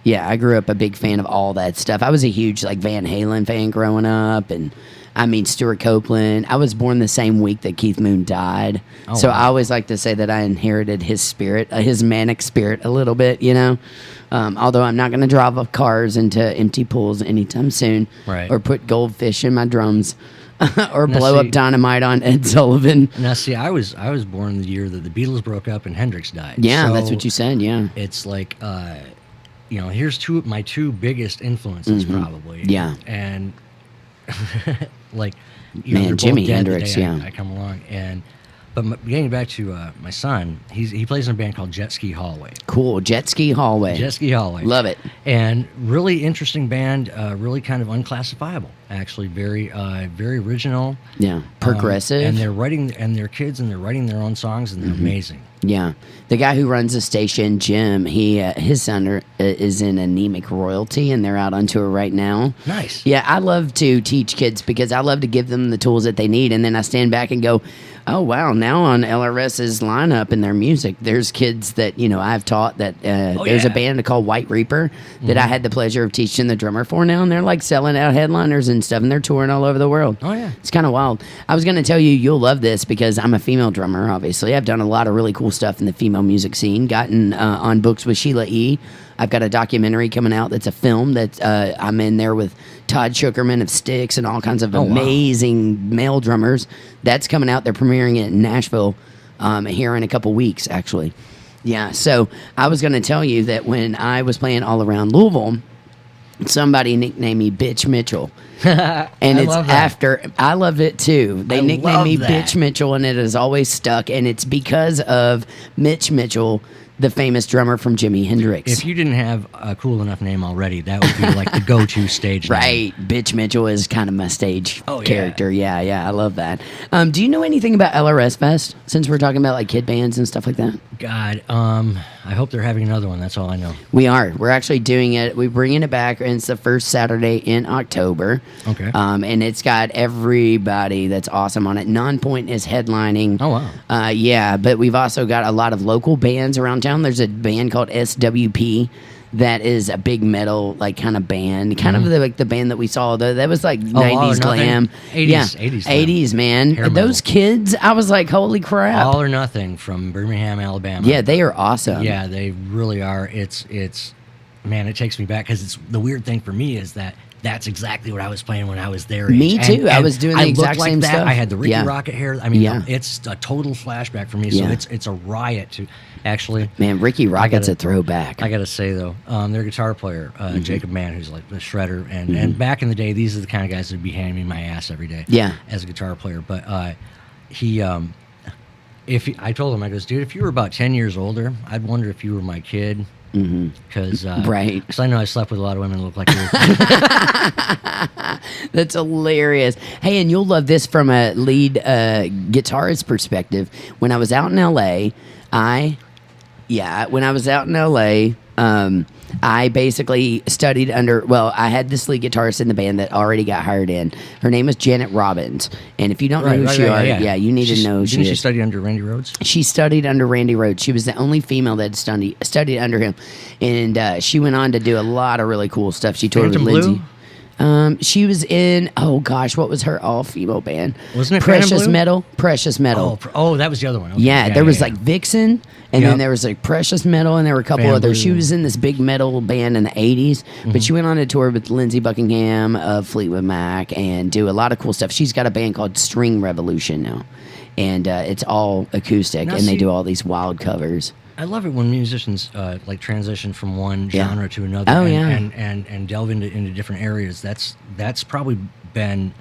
Yeah, I grew up a big fan of all that stuff. I was a huge Van Halen fan growing up, and I mean, Stuart Copeland. I was born the same week that Keith Moon died. Oh, so wow. I always like to say that I inherited his spirit, his manic spirit a little bit, you know? Although I'm not going to drive up cars into empty pools anytime soon. Right. Or put goldfish in my drums. Or Now, blow see- up dynamite on Ed Sullivan. Now, see, I was born the year that the Beatles broke up and Hendrix died. Yeah, So that's what you said, yeah. It's like, here's my two biggest influences, probably. Yeah. And like, Man, they're both Jimi dead the Hendrix, day yeah. I come along, but getting back to my son, he plays in a band called Jet Ski Hallway. Cool. Jet Ski Hallway. Jet Ski Hallway. Love it. And really interesting band, really kind of unclassifiable, actually. Very original. Yeah. Progressive. And they're writing their own songs, and they're amazing. Yeah, the guy who runs the station, Jim, his son is in Anemic Royalty, and they're out on tour right now. Nice. Yeah, I love to teach kids because I love to give them the tools that they need, and then I stand back and go, oh, wow, now on LRS's lineup and their music, there's kids that, I've taught that there's a band called White Reaper that I had the pleasure of teaching the drummer for now, and they're like selling out headliners and stuff, and they're touring all over the world. Oh, yeah. It's kind of wild. I was going to tell you, you'll love this because I'm a female drummer, obviously. I've done a lot of really cool stuff in the female music scene, gotten on books with Sheila E. I've got a documentary coming out that's a film that I'm in there with Todd Shukerman of Styx and all kinds of amazing male drummers. That's coming out. They're premiering it in Nashville here in a couple weeks, actually. Yeah, so I was going to tell you that when I was playing all around Louisville, somebody nicknamed me Bitch Mitchell. And it's after I love it too. They nicknamed me Bitch Mitchell, and it has always stuck. And it's because of Mitch Mitchell, the famous drummer from Jimi Hendrix. If you didn't have a cool enough name already, that would be like the go-to stage name. Right. Bitch Mitchell is kind of my stage yeah. character. Yeah, I love that. Do you know anything about LRS Fest, since we're talking about like kid bands and stuff like that? God, I hope they're having another one. That's all I know. We are. We're actually doing it. We're bringing it back, and it's the first Saturday in October. Okay. And it's got everybody that's awesome on it. Nonpoint is headlining. Oh, wow. Yeah, but we've also got a lot of local bands around town. There's a band called SWP that is a big metal like kind of band, kind of the band that we saw. That was like 90s glam, 80s man. Hair Those metal. kids, I was like, holy crap! All or Nothing from Birmingham, Alabama. Yeah, they are awesome. Yeah, they really are. It's man, it takes me back because it's the weird thing for me is that that's exactly what I was playing when I was their age. Me too. I was doing the exact like same that. stuff. I had the Ricky Rocket hair. I mean, Yeah. it's a total flashback for me. So it's a riot to actually. Man, Ricky Rocket's a throwback. I got to say though, their guitar player Jacob Mann, who's like the shredder, and back in the day, these are the kind of guys that'd be handing me my ass every day. Yeah. As a guitar player, but I told him, I goes, dude, if you were about 10 years older, I'd wonder if you were my kid. Because Right. Because I know I slept with a lot of women that look like you. That's hilarious. Hey, and you'll love this from a lead guitarist perspective. When I was out in LA, I basically studied under, I had this lead guitarist in the band that already got hired in. Her name is Janet Robbins. And if you don't know who she is, you need to know who she is. Didn't she study under Randy Rhoads? She studied under Randy Rhoads. She was the only female that studied under him. And she went on to do a lot of really cool stuff. She toured with Phantom Lindsay. She was in, what was her all-female band? Wasn't it Precious Phantom Blue? Metal? Precious Metal. Oh, that was the other one. Okay. Yeah, there was like Vixen, and Yep. then there was like Precious Metal, and there were a couple Phantom others. She Blue. was in this big metal band in the 80s, but she went on a tour with Lindsey Buckingham of Fleetwood Mac and do a lot of cool stuff. She's got a band called String Revolution now, and it's all acoustic, Now, and they see- do all these wild covers. I love it when musicians like transition from one genre to another Oh, and delve into different areas. That's probably been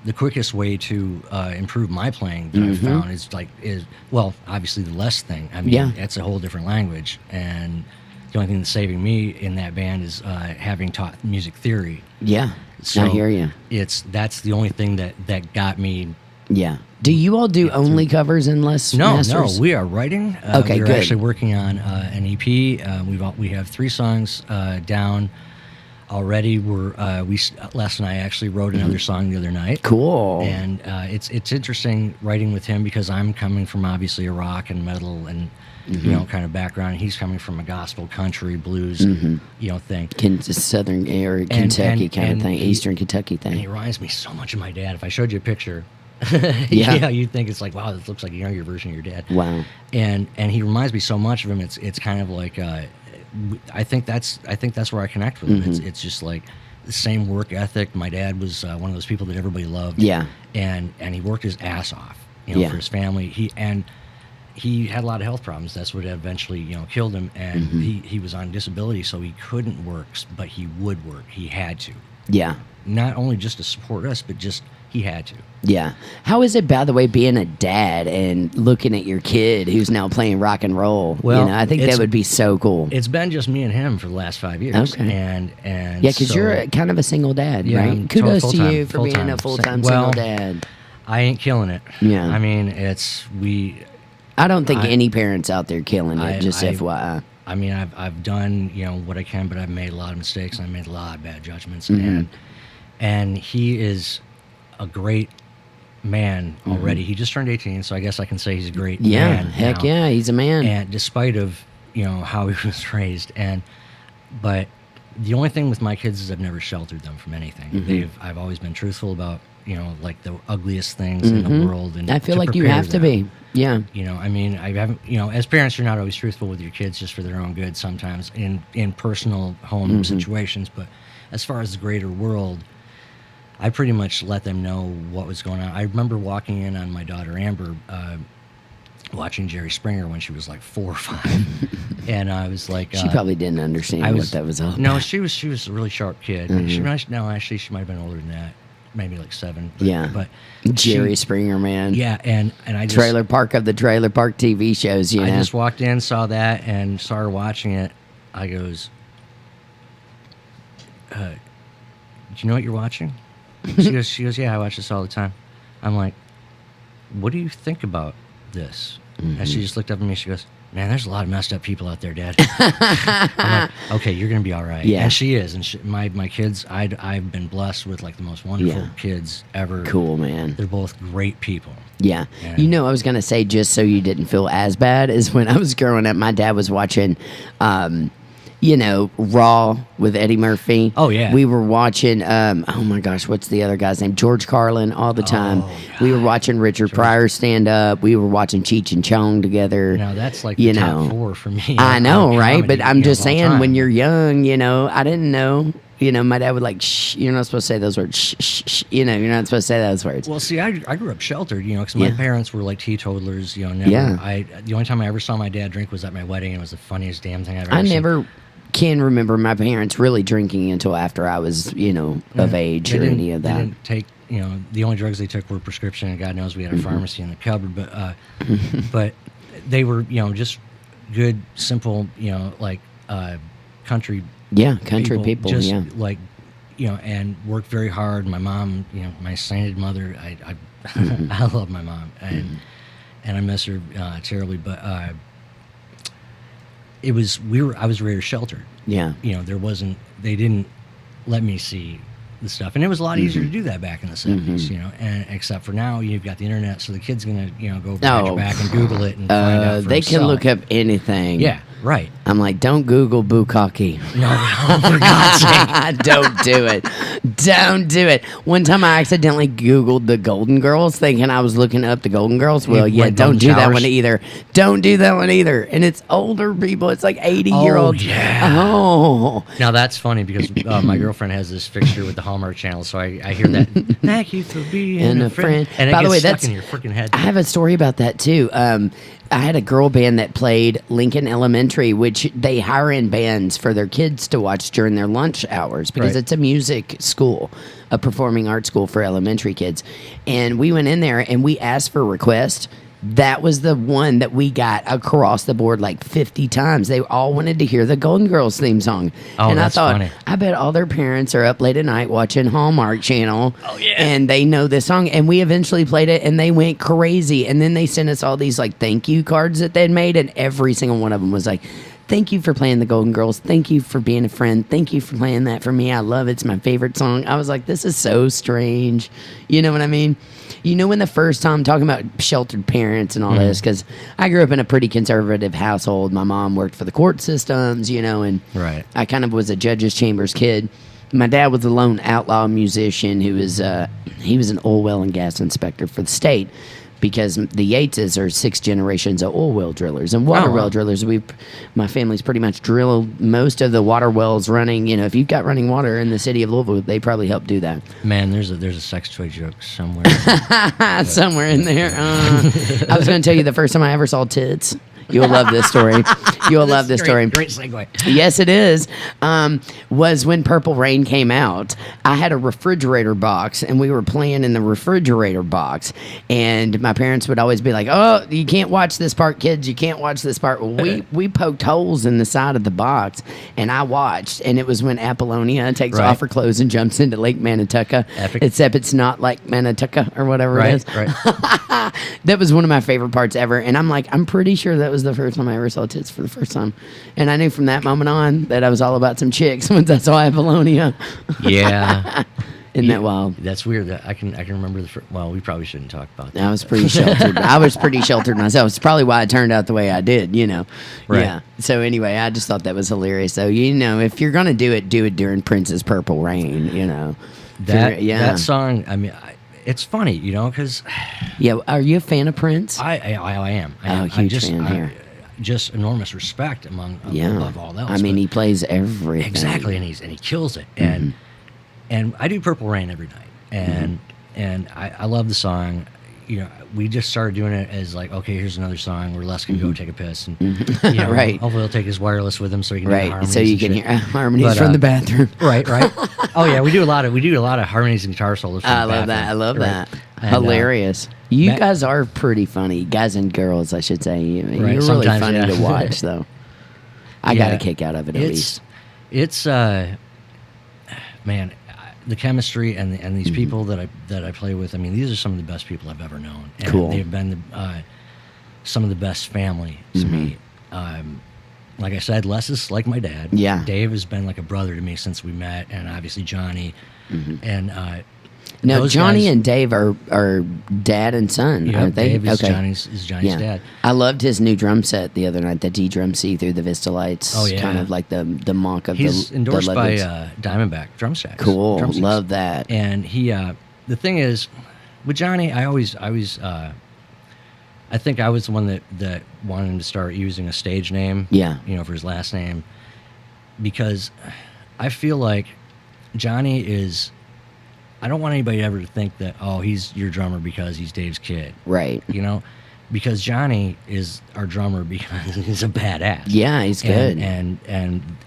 the quickest way to improve my playing that I've found is obviously the less thing. I mean, that's a whole different language, and the only thing that's saving me in that band is having taught music theory. Yeah, So I hear you. That's the only thing that got me. Yeah. Do you all do only covers and less masters? No, we are writing. Okay, we're good. actually working on an EP. We have 3 songs down. already we're Les and I actually wrote another song the other night. Cool. And it's interesting writing with him because I'm coming from obviously a rock and metal and kind of background. He's coming from a gospel, country, blues, thing. Southern area, Kentucky kind of thing, Eastern Kentucky thing. And he reminds me so much of my dad. If I showed you a picture, you'd think it's like, wow, this looks like a younger version of your dad. Wow. And he reminds me so much of him. It's kind of like I think that's where I connect with him. It's just like the same work ethic. My dad was one of those people that everybody loved. Yeah. And he worked his ass off, for his family. He had a lot of health problems. That's what eventually, killed him. And he was on disability, so he couldn't work, but he would work. He had to. Yeah. Not only just to support us, but just he had to. Yeah. How is it, by the way, being a dad and looking at your kid who's now playing rock and roll? Well, I think that would be so cool. It's been just me and him for the last 5 years. Okay. And yeah, because you're kind of a single dad, yeah, right? Kudos to you for being a full-time single dad. I ain't killing it. Yeah. I mean, I don't think any parents out there killing it, just FYI. I mean, I've done, what I can, but I've made a lot of mistakes and I made a lot of bad judgments. And he is a great man already. He just turned 18, so I guess I can say he's a great man. Heck now. yeah, he's a man. And despite of, how he was raised. But the only thing with my kids is I've never sheltered them from anything. I've always been truthful about, like the ugliest things in the world. And I feel like you have to be. Yeah. I mean, I haven't, as parents, you're not always truthful with your kids just for their own good sometimes in personal home situations. But as far as the greater world, I pretty much let them know what was going on. I remember walking in on my daughter Amber, watching Jerry Springer when she was like 4 or 5, and I was like, she probably didn't understand what that was all about. No, she was a really sharp kid. Actually, she might have been older than that, maybe like 7. But Jerry Springer, man. Yeah, and I just Trailer Park TV shows. I just walked in, saw that, and saw her watching it. I goes, do you know what you're watching? She goes, yeah, I watch this all the time. I'm like, what do you think about this? And she just looked up at me. She goes, man, there's a lot of messed up people out there, Dad. I'm like, okay, you're gonna be all right. Yeah. And she is. And my kids, I've been blessed with like the most wonderful kids ever. Cool, man. They're both great people. Yeah. I was gonna say, just so you didn't feel as bad, is when I was growing up, my dad was watching Raw with Eddie Murphy. Oh, yeah. We were watching, oh my gosh, what's the other guy's name? George Carlin all the time. We were watching Richard Pryor stand up. We were watching Cheech and Chong together. Now, that's like the top 4 for me. I know, right? But I'm just saying, when you're young, I didn't know. My dad would like, shh, you're not supposed to say those words. Shh, shh, shh. You're not supposed to say those words. Well, see, I grew up sheltered, because my parents were like teetotalers, never. The only time I ever saw my dad drink was at my wedding, and it was the funniest damn thing I've ever seen. I never can remember my parents really drinking until after I was, of age or any of that. They didn't take, the only drugs they took were prescription, and God knows we had a pharmacy in the cupboard, but they were, just good, simple, country. Yeah, country people. Just like, and worked very hard. My mom, my sainted mother, I I love my mom, and I miss her terribly. But I was very sheltered. Yeah, they didn't let me see the stuff, and it was a lot easier to do that back in the 70s. And except for now, you've got the internet, so the kid's gonna go back and Google it and find out for they can himself. look up anything. Yeah. Right. I'm like, don't Google bukkake. No, for God's sake. Don't do it. Don't do it. One time I accidentally Googled the Golden Girls thinking I was looking up the Golden Girls. Well, don't do that one either. Don't do that one either. And it's older people. It's like 80-year-olds. Oh, yeah. Oh. Now, that's funny because my girlfriend has this fixture with the Hallmark Channel, so I hear that. Thank you for being a friend. And it gets stuck in your freaking head. I have a story about that, too. I had a girl band that played Lincoln Elementary, which they hire in bands for their kids to watch during their lunch hours because it's a music school, a performing arts school for elementary kids. And we went in there and we asked for a request. That was the one that we got across the board like 50 times. They all wanted to hear the Golden Girls theme song. Oh, and that's I thought, funny. I bet all their parents are up late at night watching Hallmark Channel. Oh, yeah. And they know this song. And we eventually played it and they went crazy. And then they sent us all these like thank you cards that they'd made. And every single one of them was like, thank you for playing the Golden Girls. Thank you for being a friend. Thank you for playing that for me. I love it. It's my favorite song. I was like, this is so strange. You know what I mean? You know, when the first time talking about sheltered parents and all this, because I grew up in a pretty conservative household. My mom worked for the court systems, you know, and I kind of was a judge's chambers kid. My dad was a lone outlaw musician who was he was an oil and gas inspector for the state, because the Yateses are 6 generations of oil well drillers and water well drillers. My family's pretty much drilled most of the water wells running. You know, if you've got running water in the city of Louisville, they probably help do that. Man, there's a sex toy joke somewhere. Somewhere in there. I was going to tell you the first time I ever saw tits. You'll love this story. You'll love this story. Great segue. Yes, it is. Was when Purple Rain came out. I had a refrigerator box, and we were playing in the refrigerator box. And my parents would always be like, "Oh, you can't watch this part, kids. You can't watch this part." Well, we poked holes in the side of the box, and I watched. And it was when Apollonia takes off her clothes and jumps into Lake Manatuka. Epic. Except it's not like Manatuka or whatever it is. Right. That was one of my favorite parts ever. And I'm like, I'm pretty sure that was the first time I ever saw tits for the first time. And I knew from that moment on that I was all about some chicks once I saw Apollonia. Yeah. Isn't that wild? That's weird. That I can remember well, we probably shouldn't talk about that. I was pretty sheltered. I was pretty sheltered myself. It's probably why I turned out the way I did, you know. Right. Yeah. So anyway, I just thought that was hilarious. So, you know, if you're going to do it during Prince's Purple Rain, you know. That song, I mean, it's funny, you know, because... Yeah, are you a fan of Prince? I am. Huge fan here. Just enormous respect above all else. I mean, he plays everything. Exactly, and he kills it. And I do Purple Rain every night, and I love the song. You know, we just started doing it as like, okay, here's another song where Les can go take a piss, and you know, hopefully he'll take his wireless with him so he can hear harmonies. So you can hear harmonies from the bathroom. Right. Oh yeah, we do a lot of harmonies and guitar solos. I love that. And, hilarious. You guys are pretty funny, guys and girls, I should say. You're really funny to watch, though. I got a kick out of it at least. It's man. The chemistry and these people that I play with, I mean, these are some of the best people I've ever known. And cool. They've been some of the best family to me. Like I said, Les is like my dad. Yeah. Dave has been like a brother to me since we met, and obviously Johnny. And now Johnny and Dave are dad and son, aren't they? Dave is Johnny's dad. I loved his new drum set the other night, the D-Drum C through the Vista Lights. Oh, yeah. Kind of like the mock of He's endorsed by Diamondback Drum Stacks. Cool. Love that. And he, the thing is, with Johnny, I think I was the one that wanted him to start using a stage name. Yeah. You know, for his last name, because I feel like Johnny is. I don't want anybody ever to think that, he's your drummer because he's Dave's kid. Right. You know, because Johnny is our drummer because he's a badass. Yeah, he's good. And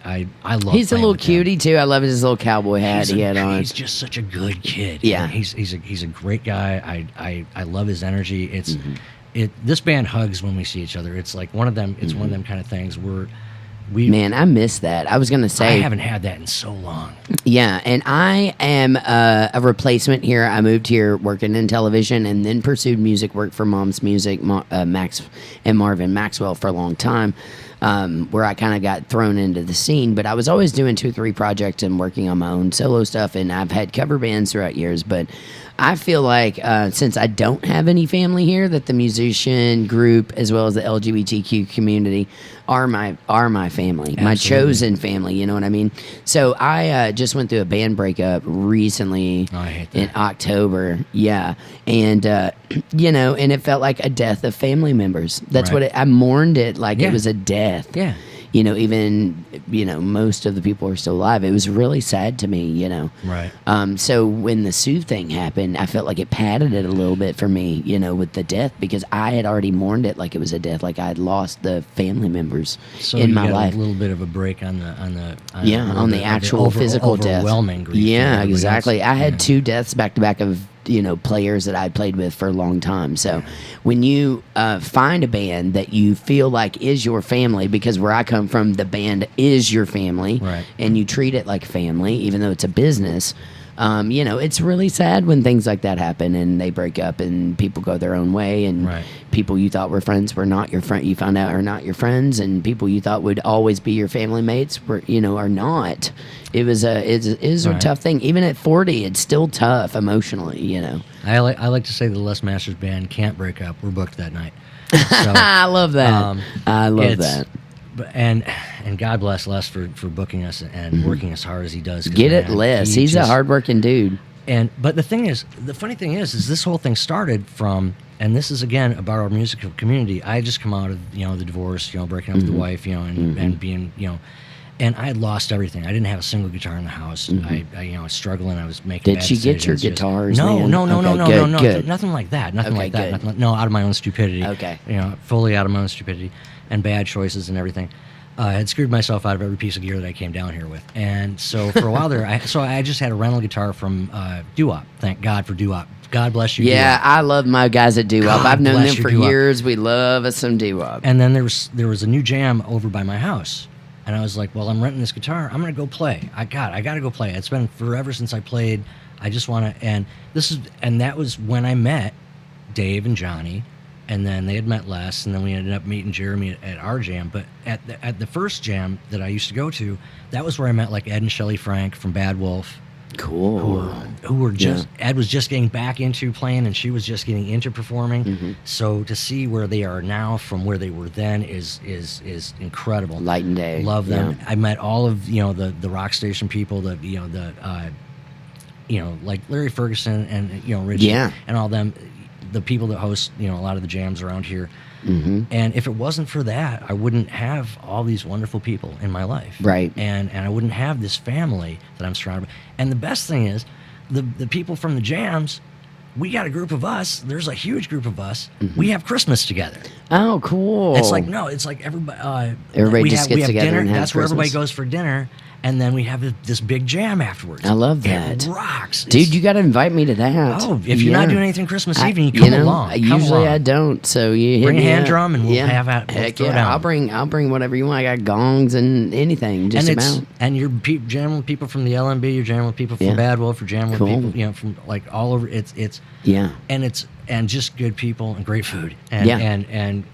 I love. He's a little cutie too. I love his little cowboy hat he had on. He's just such a good kid. Yeah. He's a great guy. I love his energy. It's this band hugs when we see each other. It's like one of them. It's one of them kind of things where. Man, I miss that. I was going to say... I haven't had that in so long. Yeah, and I am a replacement here. I moved here working in television and then pursued music, worked for Mom's Music, Max and Marvin Maxwell for a long time, where I kind of got thrown into the scene. But I was always doing 2 or 3 projects and working on my own solo stuff, and I've had cover bands throughout years, but... I feel like since I don't have any family here, that the musician group as well as the LGBTQ community are my family, Absolutely. My chosen family. You know what I mean? So I just went through a band breakup recently in October. Yeah, and you know, and it felt like a death of family members. That's what I mourned it like it was a death. Yeah. You know, even, you know, most of the people are still alive. It was really sad to me, you know. Right. So when the Sue thing happened, I felt like it padded it a little bit for me, you know, with the death, because I had already mourned it like it was a death, like I had lost the family members in my life. A little bit of a break on the actual physical death. Overwhelming grief. Yeah, exactly. I had 2 deaths back to back of, you know, players that I played with for a long time. So when you find a band that you feel like is your family, because where I come from, the band is your family, right. and you treat it like family, even though it's a business, It's really sad when things like that happen and they break up and people go their own way, and people you thought were friends were not your friend. You found out are not your friends, and people you thought would always be your family mates are not. It is a tough thing. Even at 40, it's still tough emotionally. I like to say the Les Masters band can't break up. We're booked that night. So, I love that. I love that. And God bless Les for booking us and working as hard as he does. Get it, Les. He's a hardworking dude. But the funny thing is this whole thing started from, and this is again about our musical community. I had just come out of the divorce, breaking up with the wife, and being and I had lost everything. I didn't have a single guitar in the house. I was struggling. I was making. Did she get your guitars? No, Good. Nothing like that. Nothing like that. Good. No, out of my own stupidity. Okay. Fully out of my own stupidity and bad choices and everything. I had screwed myself out of every piece of gear that I came down here with. And so for a while there, I just had a rental guitar from Doo-Wop. Thank God for Doo-Wop. God bless you, yeah, Doo-Wop. I love my guys at Doo-Wop. I've known them for Doo-Wop. years. We love us some Doo-Wop. And then there was a new jam over by my house. And I was like, well, I'm renting this guitar. I'm going to go play. I got to go play. It's been forever since I played. I just want to, and that was when I met Dave and Johnny, and then they had met Les, and then we ended up meeting Jeremy at our jam. But at the first jam that I used to go to, that was where I met like Ed and Shelley Frank from Bad Wolf. Cool. Who were just Ed was just getting back into playing, and she was just getting into performing. So to see where they are now from where they were then is incredible. Light and day. Love them. Yeah. I met all of the rock station people, like Larry Ferguson and Richie and all them, the people that host a lot of the jams around here. And if it wasn't for that, I wouldn't have all these wonderful people in my life. Right. And I wouldn't have this family that I'm surrounded by. And the best thing is, the people from the jams, we got a group of us. There's a huge group of us. We have Christmas together. Oh, cool. It's like everybody. Everybody just gets together dinner. and has That's where everybody Christmas. goes for dinner. And then we have this big jam afterwards. I love that. It rocks. Dude, you got to invite me to that. Oh, if you're not doing anything Christmas evening, you come along. Usually I don't, so you hit bring a me hand up. drum and we'll have at. Heck yeah, I'll bring whatever you want. I got gongs and anything, just about. And you're jamming with people from the LMB. You're jamming with people from Bad Wolf. You're jamming with people, from like all over. It's and just good people and great food and.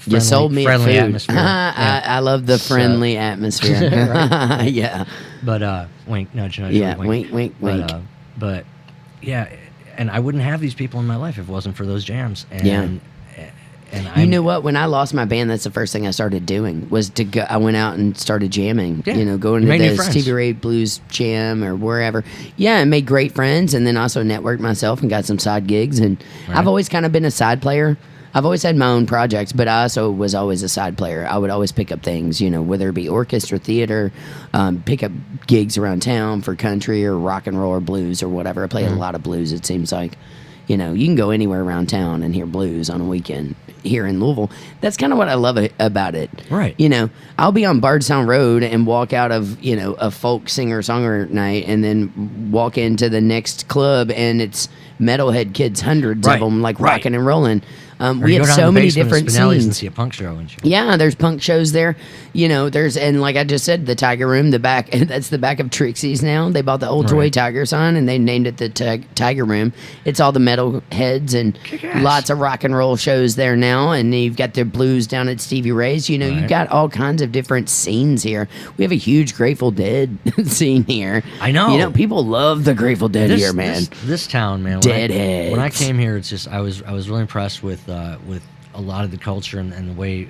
Friendly, you sold me friendly food. Atmosphere. I love the friendly atmosphere. Yeah. But wink, nudge, nudge. Yeah, wink. But yeah, and I wouldn't have these people in my life if it wasn't for those jams. And, and you know what? When I lost my band, that's the first thing I started doing was to go. I went out and started jamming. Yeah. Going to the Stevie Ray Blues Jam or wherever. Yeah, I made great friends, and then also networked myself and got some side gigs. And I've always kind of been a side player. I've always had my own projects, but I also was always a side player. I would always pick up things, whether it be orchestra, theater, pick up gigs around town for country or rock and roll or blues or whatever. I play a lot of blues, it seems like. You can go anywhere around town and hear blues on a weekend here in Louisville. That's kind of what I love about it. Right. I'll be on Bardstown Road and walk out of, a folk singer-songwriter night and then walk into the next club and it's metalhead kids, hundreds of them, rocking and rolling. We have so many different scenes. And see a punk show and shit. Yeah, there's punk shows there. And like I just said, the Tiger Room, the back, that's the back of Trixie's now. They bought the old Toy Tiger sign and they named it the Tiger Room. It's all the metal heads and lots of rock and roll shows there now. And you've got the blues down at Stevie Ray's. You've got all kinds of different scenes here. We have a huge Grateful Dead scene here. I know. People love the Grateful Dead here, man. This town, man. Deadheads. When I came here, it's just I was really impressed with a lot of the culture and the way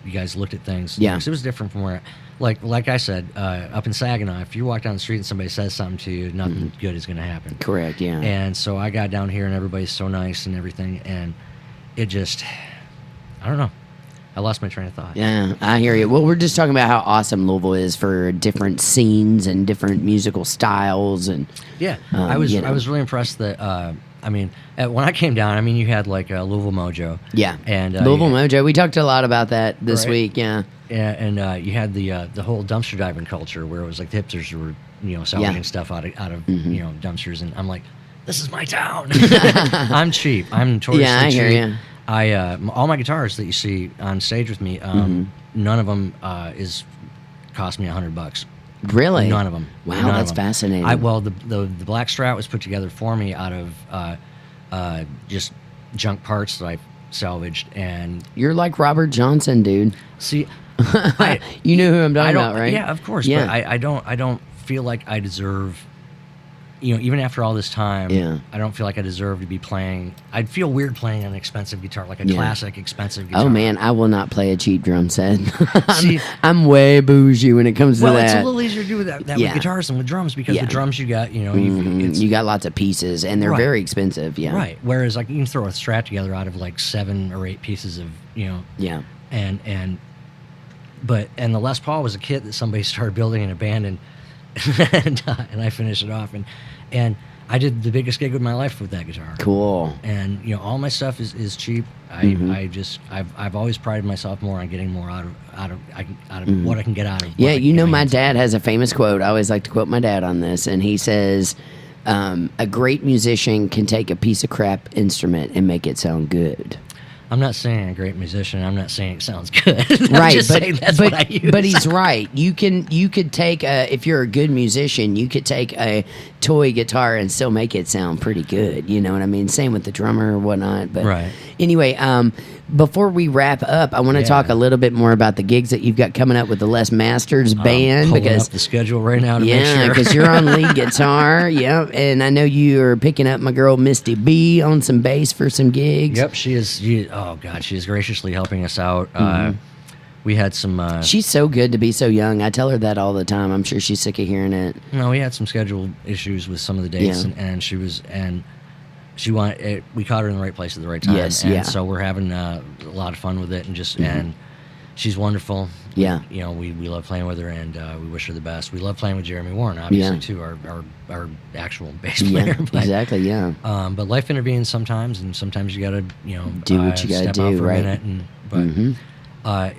you guys looked at things. Yeah. Because it was different from where, like I said, up in Saginaw, if you walk down the street and somebody says something to you, nothing good is going to happen. Correct, yeah. And so I got down here and everybody's so nice and everything, and it just, I don't know. I lost my train of thought. Yeah, I hear you. Well, we're just talking about how awesome Louisville is for different scenes and different musical styles. And yeah, I was really impressed that, when I came down, you had like Louisville Mojo. Yeah, and Louisville Mojo. We talked a lot about that this week. Yeah, and you had the whole dumpster diving culture where it was like the hipsters were salvaging stuff out of dumpsters, and I'm like, this is my town. I'm cheap. I'm notoriously cheap. Yeah, I hear you. All my guitars that you see on stage with me, none of them cost me $100. Really? None of them. Wow, that's fascinating. The Black Strat was put together for me out of just junk parts that I salvaged, and you're like Robert Johnson, dude. See, you know who I'm talking about, right? Yeah, of course. Yeah. But I don't feel like I deserve. Even after all this time, I don't feel like I deserve to be playing. I'd feel weird playing an expensive guitar, like a classic expensive guitar. Oh man, I will not play a cheap drum set. I'm way bougie when it comes to that. Well, it's a little easier to do with that with guitars than with drums, because the drums you got, you got lots of pieces, and they're very expensive. Yeah, right. Whereas like you can throw a Strat together out of like 7 or 8 pieces of and the Les Paul was a kit that somebody started building in a band, and I finished it off, and I did the biggest gig of my life with that guitar. Cool. And all my stuff is cheap. I've always prided myself more on getting more out of what I can get out of. Yeah, my dad has a famous quote. I always like to quote my dad on this, and he says, "A great musician can take a piece of crap instrument and make it sound good." I'm not saying a great musician. I'm not saying it sounds good. Right, just saying that's what I use. But he's right. You could take if you're a good musician, you could take a toy guitar and still make it sound pretty good. You know what I mean? Same with the drummer or whatnot. But anyway, before we wrap up, I want to talk a little bit more about the gigs that you've got coming up with the Les Masters band. I'm pulling up the schedule right now to make sure. Because you're on lead guitar. And I know you are picking up my girl Misty B on some bass for some gigs. Yep, she is. Oh God, she is graciously helping us out. We had some. She's so good to be so young. I tell her that all the time. I'm sure she's sick of hearing it. No, we had some scheduled issues with some of the dates, and she was she wanted. We caught her in the right place at the right time. Yes, and so we're having a lot of fun with it, and and she's wonderful. Yeah, we love playing with her, and we wish her the best. We love playing with Jeremy Warren, obviously too, our actual bass player. But, exactly. Yeah. But life intervenes sometimes, and sometimes you gotta do what you gotta do, for right? A minute but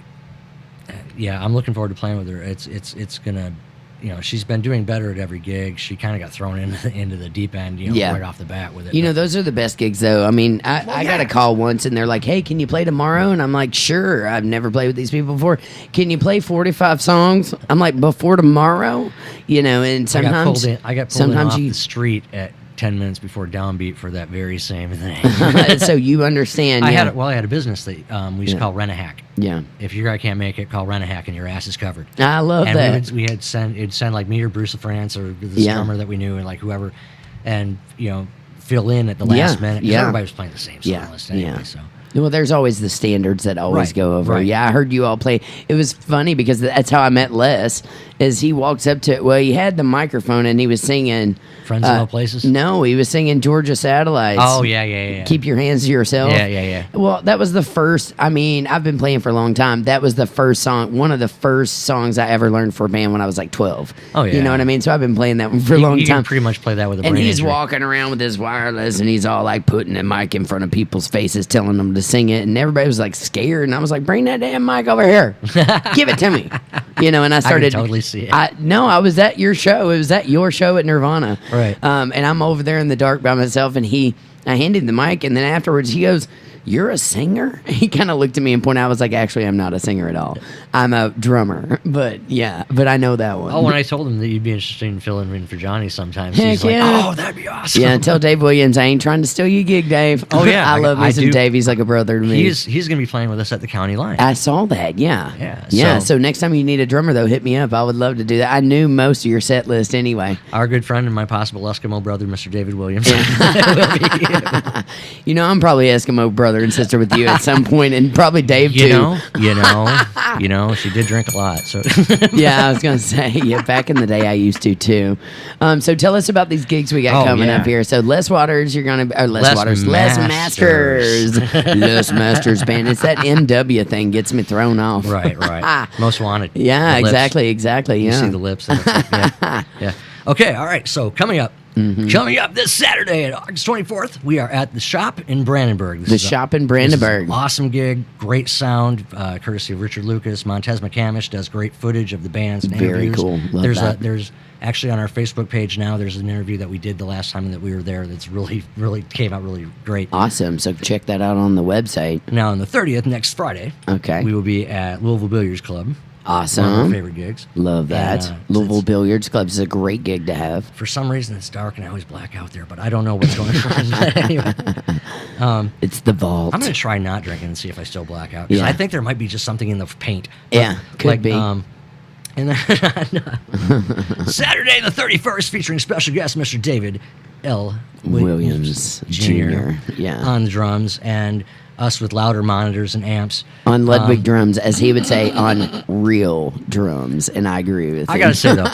I'm looking forward to playing with her. It's gonna. She's been doing better at every gig. She kind of got thrown into the deep end, right off the bat with it. Those are the best gigs, though. I mean, I got a call once, and they're like, "Hey, can you play tomorrow?" And I'm like, "Sure." I've never played with these people before. Can you play 45 songs? I'm like, "Before tomorrow?" And sometimes I got pulled in off the street at 10 minutes before downbeat for that very same thing. So you understand. I had a business that we used to call Rent-A-Hack. Yeah. If your guy can't make it, call Rent-A-Hack and your ass is covered. I love that. It'd send like me or Bruce LaFrance or the drummer that we knew, and like whoever, and fill in at the last minute. Because everybody was playing the same song list anyway. So. Well, there's always the standards that always go over. Right. Yeah, I heard you all play. It was funny because that's how I met Les. Is he walks up to he had the microphone and he was singing Friends in Low Places. No, he was singing Georgia Satellites. Oh yeah. Keep your hands to yourself. Yeah. Well, that was the first. I mean, I've been playing for a long time. That was the first song. One of the first songs I ever learned for a band when I was like 12. Oh yeah. You know what I mean? So I've been playing that one for a long time. You can pretty much play that with a brain And he's injury. walking around with his wireless, and he's all like putting a mic in front of people's faces, telling them to sing it, and everybody was like scared, and I was like, "Bring that damn mic over here, give it to me," And I started. I can totally see it. I was at your show. It was at your show at Nirvana, right? And I'm over there in the dark by myself, and I handed him the mic, and then afterwards he goes, "You're a singer?" He kind of looked at me and pointed out. I was like, "Actually, I'm not a singer at all. I'm a drummer." But I know that one. Oh, when I told him that you'd be interested in filling in for Johnny sometimes, he's like, "Oh, that'd be awesome." Yeah, tell Dave Williams I ain't trying to steal your gig, Dave. Oh yeah, I love me some Dave. He's like a brother to me. He's gonna be playing with us at the county line. I saw that. Yeah. So next time you need a drummer, though, hit me up. I would love to do that. I knew most of your set list anyway. Our good friend and my possible Eskimo brother, Mr. David Williams. I'm probably Eskimo brother and sister with you at some point, and probably Dave too. She did drink a lot. So yeah, I was gonna say, back in the day I used to too. So tell us about these gigs we got coming up here. So Les Waters, you're gonna Les Masters band. It's that MW thing gets me thrown off. Right. Most Wanted. Yeah, exactly. Yeah. You see the lips. And yeah. Okay. All right. So coming up this Saturday, at August 24th, we are at the Shop in Brandenburg. The Shop in Brandenburg. This is an awesome gig, great sound, courtesy of Richard Lucas. Montez McCamish does great footage of the bands and interviews. Very cool. Love that. There's actually on our Facebook page now, there's an interview that we did the last time that we were there that's really, really came out really great. Awesome. So check that out on the website. Now, on the 30th, next Friday, we will be at Louisville Billiards Club. Awesome. One of my favorite gigs. Love that. And, Louisville Billiards Club is a great gig to have. For some reason, it's dark and I always black out there, but I don't know what's going on. But anyway, it's the vault. I'm going to try not drinking and see if I still black out. Because I think there might be just something in the paint. Yeah, could be. And then Saturday the 31st, featuring special guest Mr. David L. Williams Jr. On the drums, and us with louder monitors and amps. On Ludwig drums, as he would say, on real drums, and I agree with him. I gotta say though,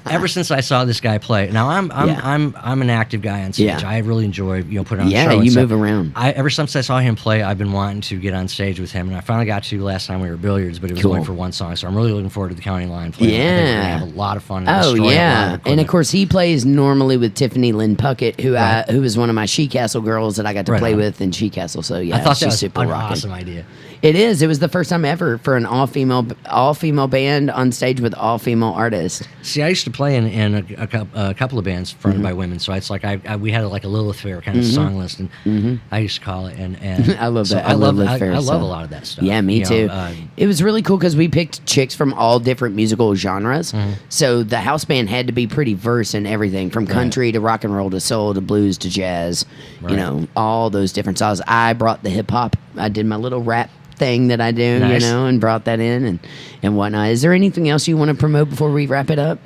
ever since I saw this guy play, now I'm an active guy on stage. Yeah. I really enjoy putting on a show. Yeah, you move around. Ever since I saw him play, I've been wanting to get on stage with him, and I finally got to last time we were billiards, but it was only for one song. So I'm really looking forward to the county line play. Yeah, I think we're gonna have a lot of fun. Oh yeah, and of course he plays normally with Tiffany Lynn Puckett, who is one of my She Castle girls that I got to play with in She Castle. So yeah, I thought that was super an rocking. awesome idea. It is. It was the first time ever for an all-female band on stage with all-female artists. See, I used to play in a couple of bands fronted by women, so it's like we had like a Lilith Fair kind of song list, and I used to call it. And I love that. I love Lilith Fair. I love a lot of that stuff. Yeah, me too. It was really cool because we picked chicks from all different musical genres. So the house band had to be pretty versed in everything from country to rock and roll to soul to blues to jazz. You know, all those different styles. I brought the hip hop. I did my little rap thing that I do, nice. and brought that in and whatnot. Is there anything else you want to promote before we wrap it up?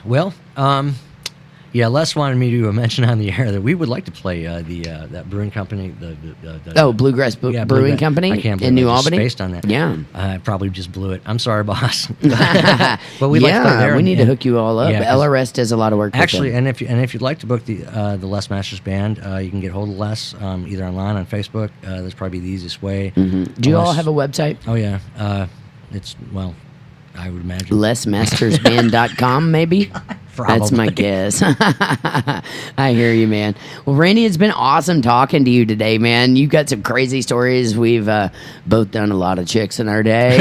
Well, yeah, Les wanted me to mention on the air that we would like to play that brewing company. Bluegrass Brewing Company in New Albany. Based on that. Yeah, I probably just blew it. I'm sorry, boss. But we'd like to play there. We need to hook you all up. Yeah, LRS does a lot of work. Actually, with them. and if you'd like to book the Les Masters Band, you can get hold of Les either online on Facebook. That's probably the easiest way. Do you all have a website? Oh yeah, I would imagine lesmastersband.com maybe. Probably. That's my guess. I hear you, man. Well, Randy, it's been awesome talking to you today, man. You've got some crazy stories. We've both done a lot of chicks in our day.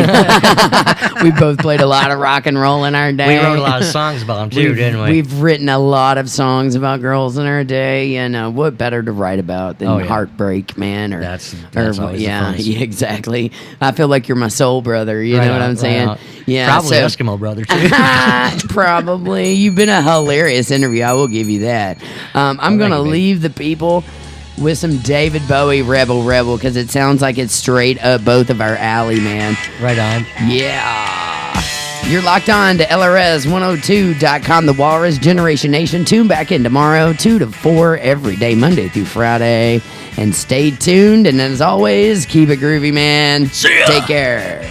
We both played a lot of rock and roll in our day. We wrote a lot of songs about them too, didn't we? We've written a lot of songs about girls in our day. And what better to write about than heartbreak, man? That's always the funnest. Exactly. I feel like you're my soul brother. You know what I'm saying? Yeah. Probably Eskimo brother too. Probably. You've been a hilarious interview. I will give you that. I'm going to leave the people with some David Bowie, Rebel Rebel, because it sounds like it's straight up both of our alley, man. Right on. Yeah. You're locked on to LRS102.com, the Walrus Jyneration Nation. Tune back in tomorrow, 2 to 4 every day, Monday through Friday. And stay tuned. And as always, keep it groovy, man. See ya. Take care.